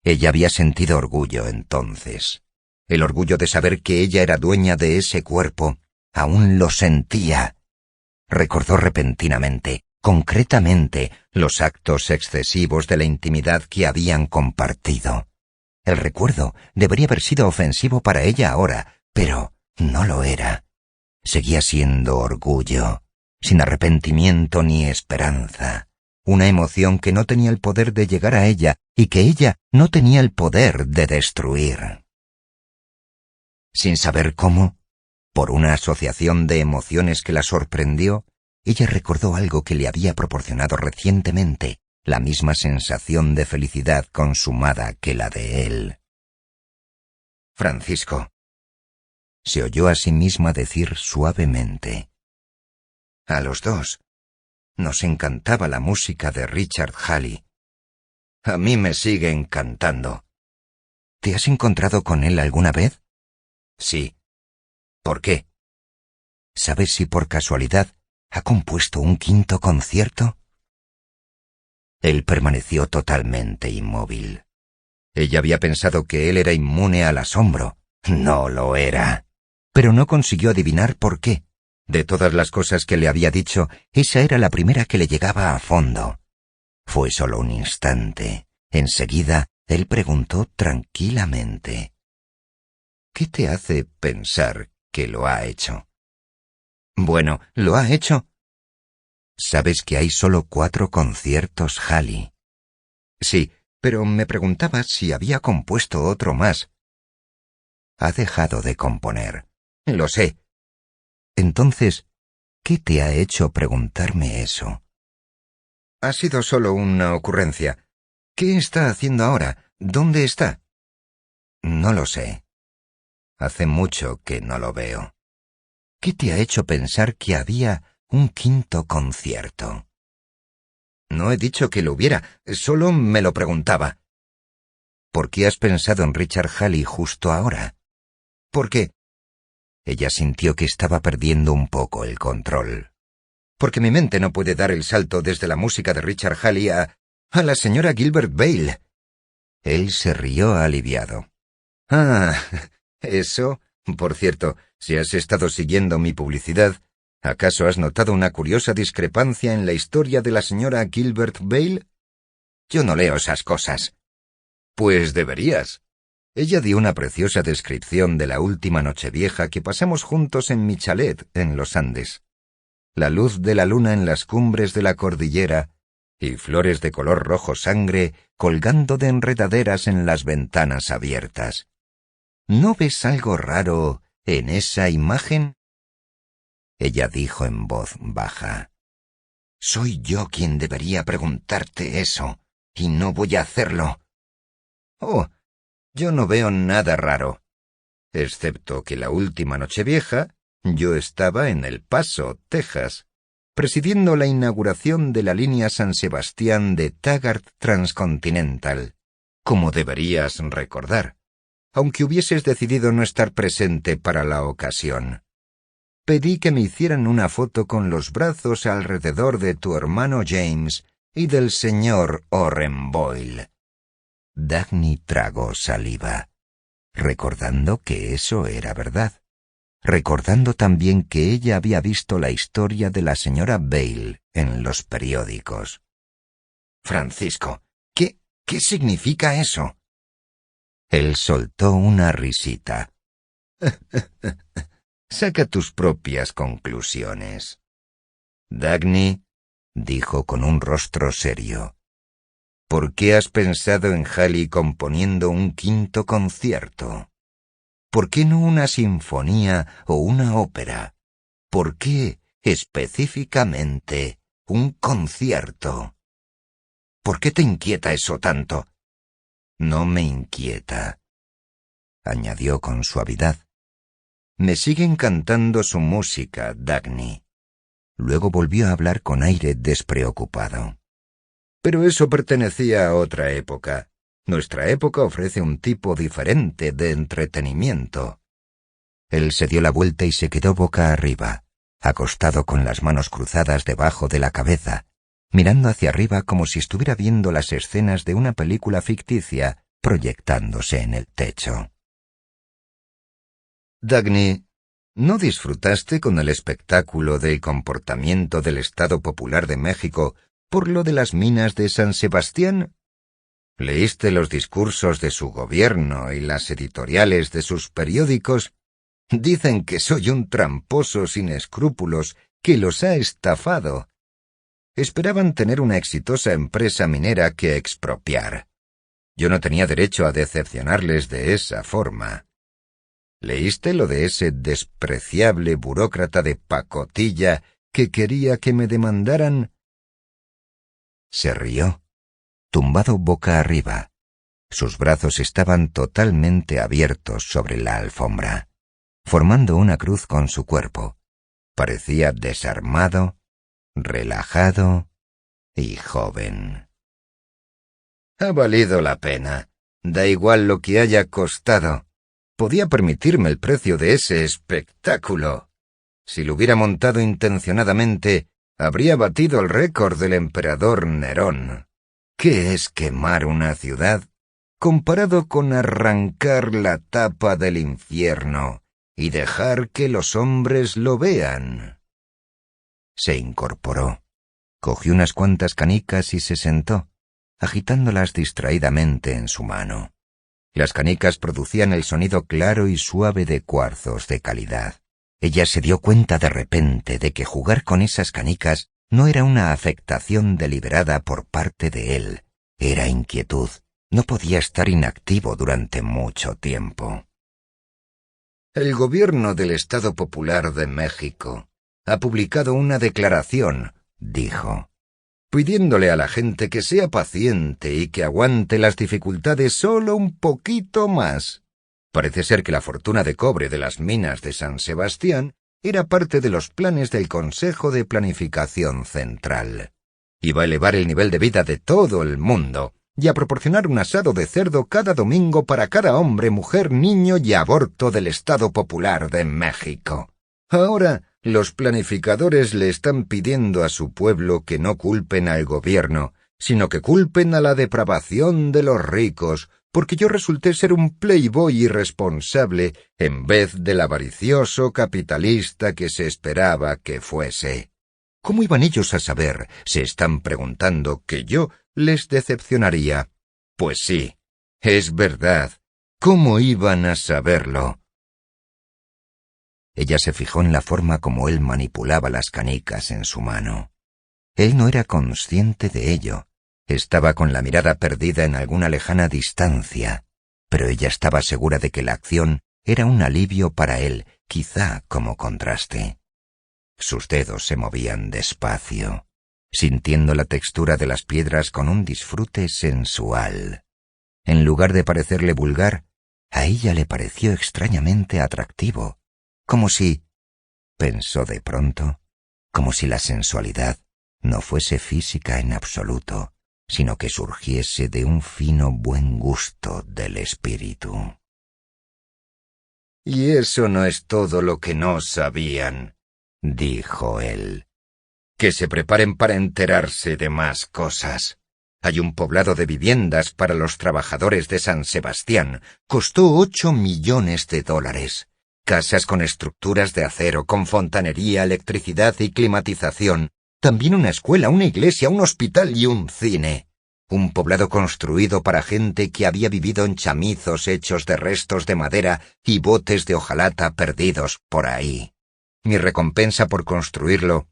Ella había sentido orgullo entonces. El orgullo de saber que ella era dueña de ese cuerpo, aún lo sentía. Recordó repentinamente, concretamente, los actos excesivos de la intimidad que habían compartido. El recuerdo debería haber sido ofensivo para ella ahora, pero no lo era. Seguía siendo orgullo, sin arrepentimiento ni esperanza. Una emoción que no tenía el poder de llegar a ella y que ella no tenía el poder de destruir. Sin saber cómo, por una asociación de emociones que la sorprendió, ella recordó algo que le había proporcionado recientemente la misma sensación de felicidad consumada que la de él. «Francisco», se oyó a sí misma decir suavemente. «A los dos nos encantaba la música de Richard Halley. A mí me sigue encantando». «¿Te has encontrado con él alguna vez?» «Sí». «¿Por qué?» «¿Sabes si por casualidad ha compuesto un quinto concierto?» Él permaneció totalmente inmóvil. Ella había pensado que él era inmune al asombro. No lo era. Pero no consiguió adivinar por qué. De todas las cosas que le había dicho, esa era la primera que le llegaba a fondo. Fue solo un instante. Enseguida, él preguntó tranquilamente: «¿Qué te hace pensar que lo ha hecho?» «Bueno, ¿lo ha hecho?» «¿Sabes que hay solo 4 conciertos, Halley?» «Sí, pero me preguntaba si había compuesto otro más». «Ha dejado de componer». «Lo sé». «Entonces, ¿qué te ha hecho preguntarme eso?» «Ha sido solo una ocurrencia. ¿Qué está haciendo ahora? ¿Dónde está?» «No lo sé. Hace mucho que no lo veo». «¿Qué te ha hecho pensar que había un quinto concierto?» No he dicho que lo hubiera, solo me lo preguntaba. ¿Por qué has pensado en Richard Halley justo ahora? ¿Por qué? Ella sintió que estaba perdiendo un poco el control. Porque mi mente no puede dar el salto desde la música de Richard Halley a la señora Gilbert Bale. Él se rió aliviado. Ah, eso. Por cierto, si has estado siguiendo mi publicidad, ¿acaso has notado una curiosa discrepancia en la historia de la señora Gilbert Bale? Yo no leo esas cosas. Pues deberías. Ella dio una preciosa descripción de la última Nochevieja que pasamos juntos en mi chalet en los Andes. La luz de la luna en las cumbres de la cordillera y flores de color rojo sangre colgando de enredaderas en las ventanas abiertas. ¿No ves algo raro en esa imagen? Ella dijo en voz baja. Soy yo quien debería preguntarte eso, y no voy a hacerlo. Oh, yo no veo nada raro. Excepto que la última Nochevieja, yo estaba en El Paso, Texas, presidiendo la inauguración de la línea San Sebastián de Taggart Transcontinental, como deberías recordar, aunque hubieses decidido no estar presente para la ocasión. Pedí que me hicieran una foto con los brazos alrededor de tu hermano James y del señor Orren Boyle. Dagny tragó saliva, recordando que eso era verdad, recordando también que ella había visto la historia de la señora Bale en los periódicos. Francisco, ¿qué significa eso? Él soltó una risita. Saca tus propias conclusiones. Dagny, dijo con un rostro serio, ¿por qué has pensado en Halley componiendo un quinto concierto? ¿Por qué no una sinfonía o una ópera? ¿Por qué, específicamente, un concierto? ¿Por qué te inquieta eso tanto? No me inquieta, añadió con suavidad. Me sigue encantando su música, Dagny. Luego volvió a hablar con aire despreocupado. Pero eso pertenecía a otra época. Nuestra época ofrece un tipo diferente de entretenimiento. Él se dio la vuelta y se quedó boca arriba, acostado con las manos cruzadas debajo de la cabeza, mirando hacia arriba como si estuviera viendo las escenas de una película ficticia proyectándose en el techo. Dagny, ¿no disfrutaste con el espectáculo del comportamiento del Estado Popular de México por lo de las minas de San Sebastián? ¿Leíste los discursos de su gobierno y las editoriales de sus periódicos? Dicen que soy un tramposo sin escrúpulos que los ha estafado. Esperaban tener una exitosa empresa minera que expropiar. Yo no tenía derecho a decepcionarles de esa forma. ¿Leíste lo de ese despreciable burócrata de pacotilla que quería que me demandaran? Se rió, tumbado boca arriba. Sus brazos estaban totalmente abiertos sobre la alfombra, formando una cruz con su cuerpo. Parecía desarmado, relajado y joven. Ha valido la pena. Da igual lo que haya costado. Podía permitirme el precio de ese espectáculo. Si lo hubiera montado intencionadamente, habría batido el récord del emperador Nerón. ¿Qué es quemar una ciudad comparado con arrancar la tapa del infierno y dejar que los hombres lo vean? Se incorporó, cogió unas cuantas canicas y se sentó, agitándolas distraídamente en su mano. Las canicas producían el sonido claro y suave de cuarzos de calidad. Ella se dio cuenta de repente de que jugar con esas canicas no era una afectación deliberada por parte de él, era inquietud. No podía estar inactivo durante mucho tiempo. El gobierno del Estado Popular de México ha publicado una declaración, dijo, pidiéndole a la gente que sea paciente y que aguante las dificultades solo un poquito más. Parece ser que la fortuna de cobre de las minas de San Sebastián era parte de los planes del Consejo de Planificación Central. Iba a elevar el nivel de vida de todo el mundo y a proporcionar un asado de cerdo cada domingo para cada hombre, mujer, niño y aborto del Estado Popular de México. Ahora, los planificadores le están pidiendo a su pueblo que no culpen al gobierno, sino que culpen a la depravación de los ricos, porque yo resulté ser un playboy irresponsable en vez del avaricioso capitalista que se esperaba que fuese. ¿Cómo iban ellos a saber, se están preguntando, que yo les decepcionaría? Pues sí, es verdad. ¿Cómo iban a saberlo? Ella se fijó en la forma como él manipulaba las canicas en su mano. Él no era consciente de ello. Estaba con la mirada perdida en alguna lejana distancia, pero ella estaba segura de que la acción era un alivio para él, quizá como contraste. Sus dedos se movían despacio, sintiendo la textura de las piedras con un disfrute sensual. En lugar de parecerle vulgar, a ella le pareció extrañamente atractivo, como si, pensó de pronto, como si la sensualidad no fuese física en absoluto, sino que surgiese de un fino buen gusto del espíritu. «Y eso no es todo lo que no sabían», dijo él. «Que se preparen para enterarse de más cosas. Hay un poblado de viviendas para los trabajadores de San Sebastián. Costó $8 millones. Casas con estructuras de acero, con fontanería, electricidad y climatización. También una escuela, una iglesia, un hospital y un cine. Un poblado construido para gente que había vivido en chamizos hechos de restos de madera y botes de hojalata perdidos por ahí. Mi recompensa por construirlo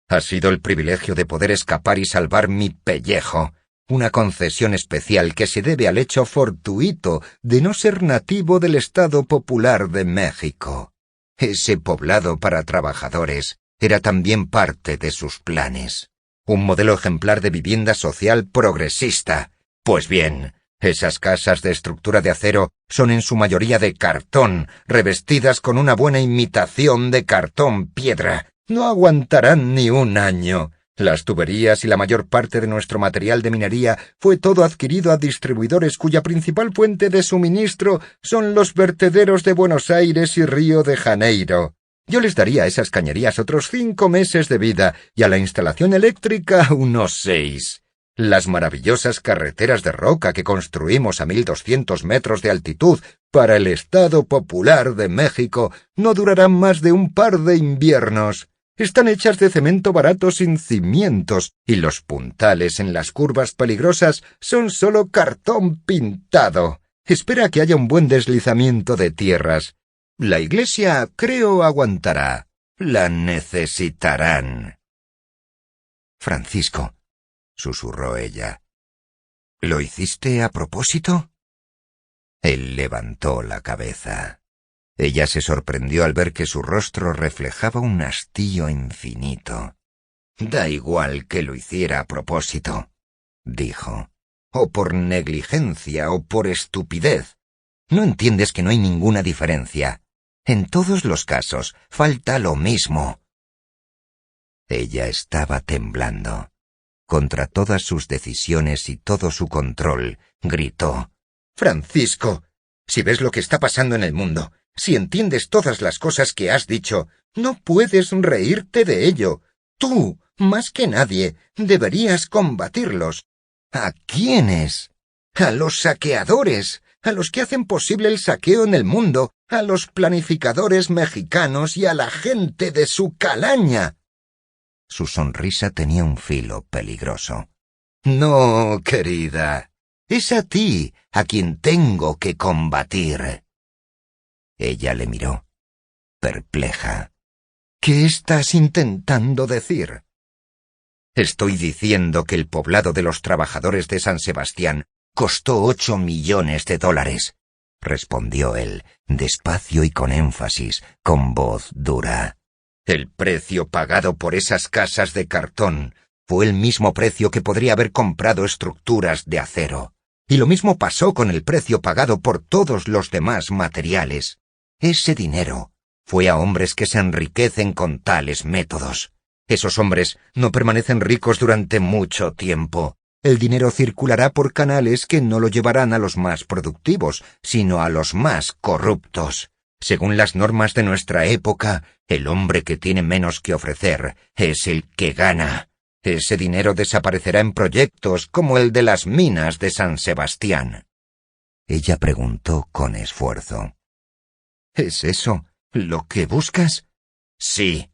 ha sido el privilegio de poder escapar y salvar mi pellejo, una concesión especial que se debe al hecho fortuito de no ser nativo del Estado Popular de México. Ese poblado para trabajadores era también parte de sus planes. Un modelo ejemplar de vivienda social progresista. Pues bien, esas casas de estructura de acero son en su mayoría de cartón, revestidas con una buena imitación de cartón piedra. No aguantarán ni un año. Las tuberías y la mayor parte de nuestro material de minería fue todo adquirido a distribuidores cuya principal fuente de suministro son los vertederos de Buenos Aires y Río de Janeiro. Yo les daría a esas cañerías otros 5 meses de vida y a la instalación eléctrica unos 6. Las maravillosas carreteras de roca que construimos a 1.200 metros de altitud para el Estado Popular de México no durarán más de un par de inviernos. Están hechas de cemento barato sin cimientos, y los puntales en las curvas peligrosas son solo cartón pintado. Espera que haya un buen deslizamiento de tierras. La iglesia, creo, aguantará. La necesitarán. Francisco, susurró ella. ¿Lo hiciste a propósito? Él levantó la cabeza. Ella se sorprendió al ver que su rostro reflejaba un hastío infinito. «Da igual que lo hiciera a propósito», dijo. «O por negligencia o por estupidez. ¿No entiendes que no hay ninguna diferencia? En todos los casos falta lo mismo». Ella estaba temblando. Contra todas sus decisiones y todo su control, gritó. «Francisco, si ves lo que está pasando en el mundo, si entiendes todas las cosas que has dicho, no puedes reírte de ello. Tú, más que nadie, deberías combatirlos. ¿A quiénes? A los saqueadores, a los que hacen posible el saqueo en el mundo, a los planificadores mexicanos y a la gente de su calaña». Su sonrisa tenía un filo peligroso. «No, querida, es a ti a quien tengo que combatir». Ella le miró, perpleja. «¿Qué estás intentando decir?» «Estoy diciendo que el poblado de los trabajadores de San Sebastián costó $8 millones», respondió él, despacio y con énfasis, con voz dura. «El precio pagado por esas casas de cartón fue el mismo precio que podría haber comprado estructuras de acero. Y lo mismo pasó con el precio pagado por todos los demás materiales. Ese dinero fue a hombres que se enriquecen con tales métodos. Esos hombres no permanecen ricos durante mucho tiempo. El dinero circulará por canales que no lo llevarán a los más productivos, sino a los más corruptos. Según las normas de nuestra época, el hombre que tiene menos que ofrecer es el que gana. Ese dinero desaparecerá en proyectos como el de las minas de San Sebastián. Ella preguntó con esfuerzo. ¿Es eso lo que buscas? Sí.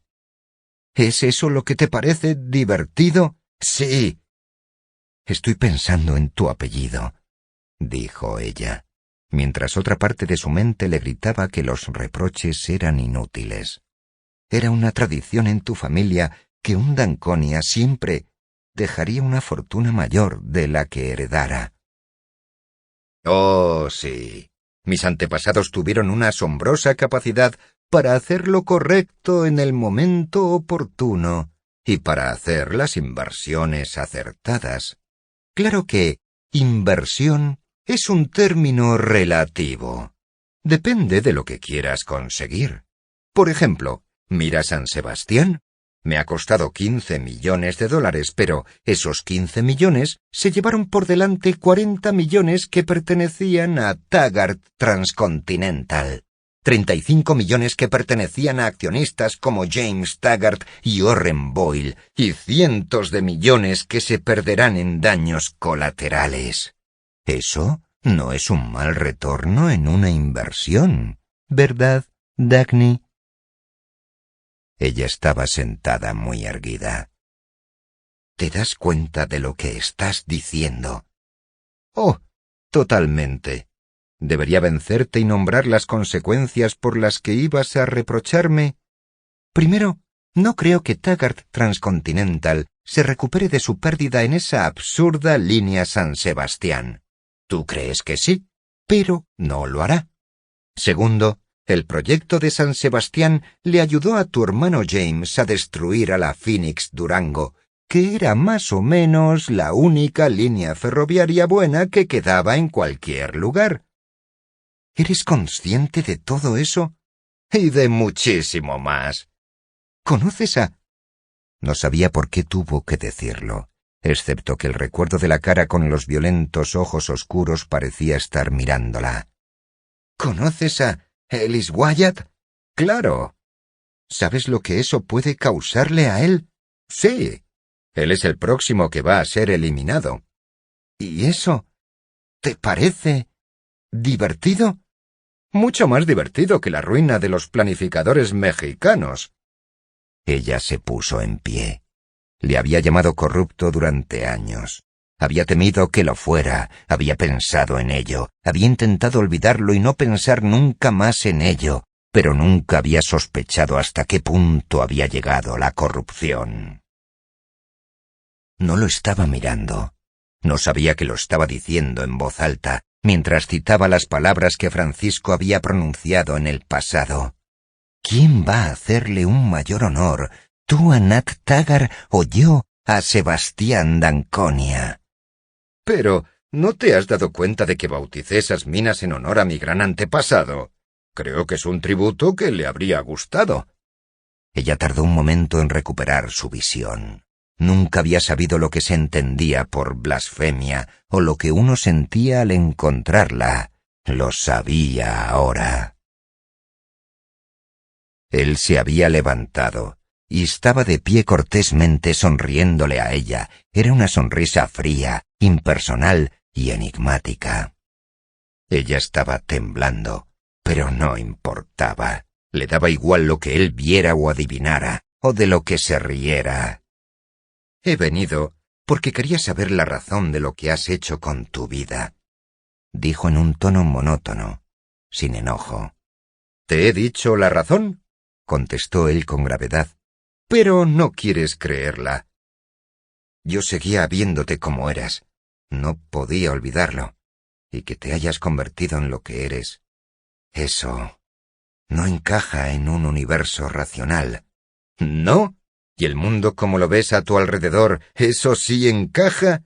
¿Es eso lo que te parece divertido? Sí. Estoy pensando en tu apellido, dijo ella, mientras otra parte de su mente le gritaba que los reproches eran inútiles. Era una tradición en tu familia que un d'Anconia siempre dejaría una fortuna mayor de la que heredara. Oh, sí. Mis antepasados tuvieron una asombrosa capacidad para hacer lo correcto en el momento oportuno y para hacer las inversiones acertadas. Claro que inversión es un término relativo. Depende de lo que quieras conseguir. Por ejemplo, mira San Sebastián. Me ha costado $15 millones, pero esos 15 millones se llevaron por delante 40 millones que pertenecían a Taggart Transcontinental. 35 millones que pertenecían a accionistas como James Taggart y Orren Boyle, y cientos de millones que se perderán en daños colaterales. Eso no es un mal retorno en una inversión, ¿verdad, Dagny? Ella estaba sentada muy erguida. ¿Te das cuenta de lo que estás diciendo? Oh, totalmente. ¿Debería vencerte y nombrar las consecuencias por las que ibas a reprocharme? Primero, no creo que Taggart Transcontinental se recupere de su pérdida en esa absurda línea San Sebastián. Tú crees que sí, pero no lo hará. Segundo, el proyecto de San Sebastián le ayudó a tu hermano James a destruir a la Phoenix Durango, que era más o menos la única línea ferroviaria buena que quedaba en cualquier lugar. ¿Eres consciente de todo eso? Y de muchísimo más. ¿Conoces a...? No sabía por qué tuvo que decirlo, excepto que el recuerdo de la cara con los violentos ojos oscuros parecía estar mirándola. ¿Conoces a Ellis Wyatt? Claro. ¿Sabes lo que eso puede causarle a él? Sí. Él es el próximo que va a ser eliminado. ¿Y eso te parece divertido? Mucho más divertido que la ruina de los planificadores mexicanos. Ella se puso en pie. Le había llamado corrupto durante años. Había temido que lo fuera, había pensado en ello, había intentado olvidarlo y no pensar nunca más en ello, pero nunca había sospechado hasta qué punto había llegado la corrupción. No lo estaba mirando. No sabía que lo estaba diciendo en voz alta, mientras citaba las palabras que Francisco había pronunciado en el pasado. ¿Quién va a hacerle un mayor honor, tú a Nat Taggart o yo a Sebastián d'Anconia? Pero, ¿no te has dado cuenta de que bauticé esas minas en honor a mi gran antepasado? Creo que es un tributo que le habría gustado. Ella tardó un momento en recuperar su visión. Nunca había sabido lo que se entendía por blasfemia o lo que uno sentía al encontrarla. Lo sabía ahora. Él se había levantado y estaba de pie cortésmente sonriéndole a ella. Era una sonrisa fría, impersonal y enigmática. Ella estaba temblando, pero no importaba. Le daba igual lo que él viera o adivinara, o de lo que se riera. He venido porque quería saber la razón de lo que has hecho con tu vida, dijo en un tono monótono, sin enojo. ¿Te he dicho la razón?, contestó él con gravedad. Pero no quieres creerla. Yo seguía viéndote como eras. No podía olvidarlo. Y que te hayas convertido en lo que eres. Eso no encaja en un universo racional. ¿No? ¿Y el mundo como lo ves a tu alrededor, eso sí encaja?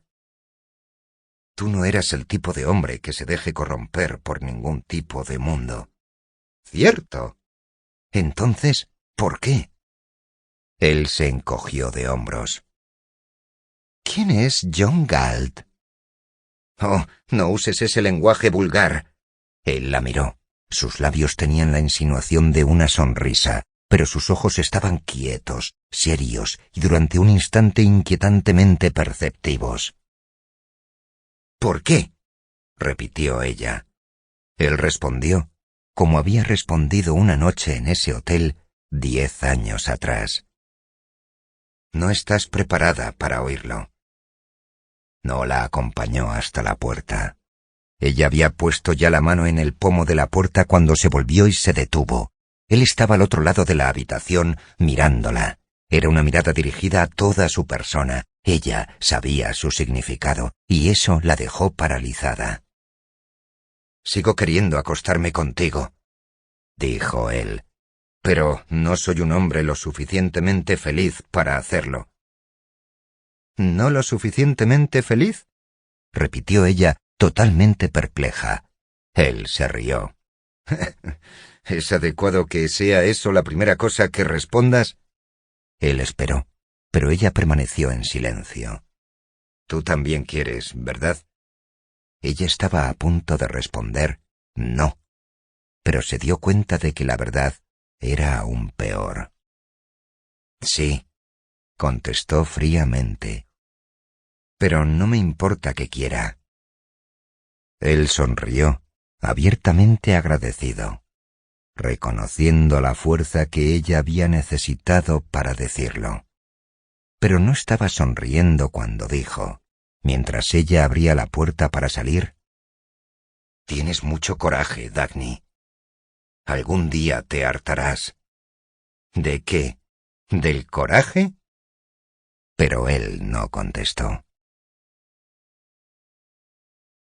Tú no eras el tipo de hombre que se deje corromper por ningún tipo de mundo. Cierto. Entonces, ¿por qué? Él se encogió de hombros. ¿Quién es John Galt? Oh, no uses ese lenguaje vulgar. Él la miró. Sus labios tenían la insinuación de una sonrisa, pero sus ojos estaban quietos, serios y durante un instante inquietantemente perceptivos. ¿Por qué?, repitió ella. Él respondió, como había respondido una noche en ese hotel 10 años atrás. No estás preparada para oírlo. No la acompañó hasta la puerta. Ella había puesto ya la mano en el pomo de la puerta cuando se volvió y se detuvo. Él estaba al otro lado de la habitación, mirándola. Era una mirada dirigida a toda su persona. Ella sabía su significado, y eso la dejó paralizada. «Sigo queriendo acostarme contigo», dijo él, «pero no soy un hombre lo suficientemente feliz para hacerlo». «¿No lo suficientemente feliz?», repitió ella, totalmente perpleja. Él se rió. «¿Es adecuado que sea eso la primera cosa que respondas?» Él esperó, pero ella permaneció en silencio. «Tú también quieres, ¿verdad?» Ella estaba a punto de responder no, pero se dio cuenta de que la verdad era aún peor. «Sí», contestó fríamente, «pero no me importa que quiera». Él sonrió, abiertamente agradecido, reconociendo la fuerza que ella había necesitado para decirlo. Pero no estaba sonriendo cuando dijo, mientras ella abría la puerta para salir: «Tienes mucho coraje, Dagny. Algún día te hartarás». «¿De qué? ¿Del coraje?» Pero él no contestó.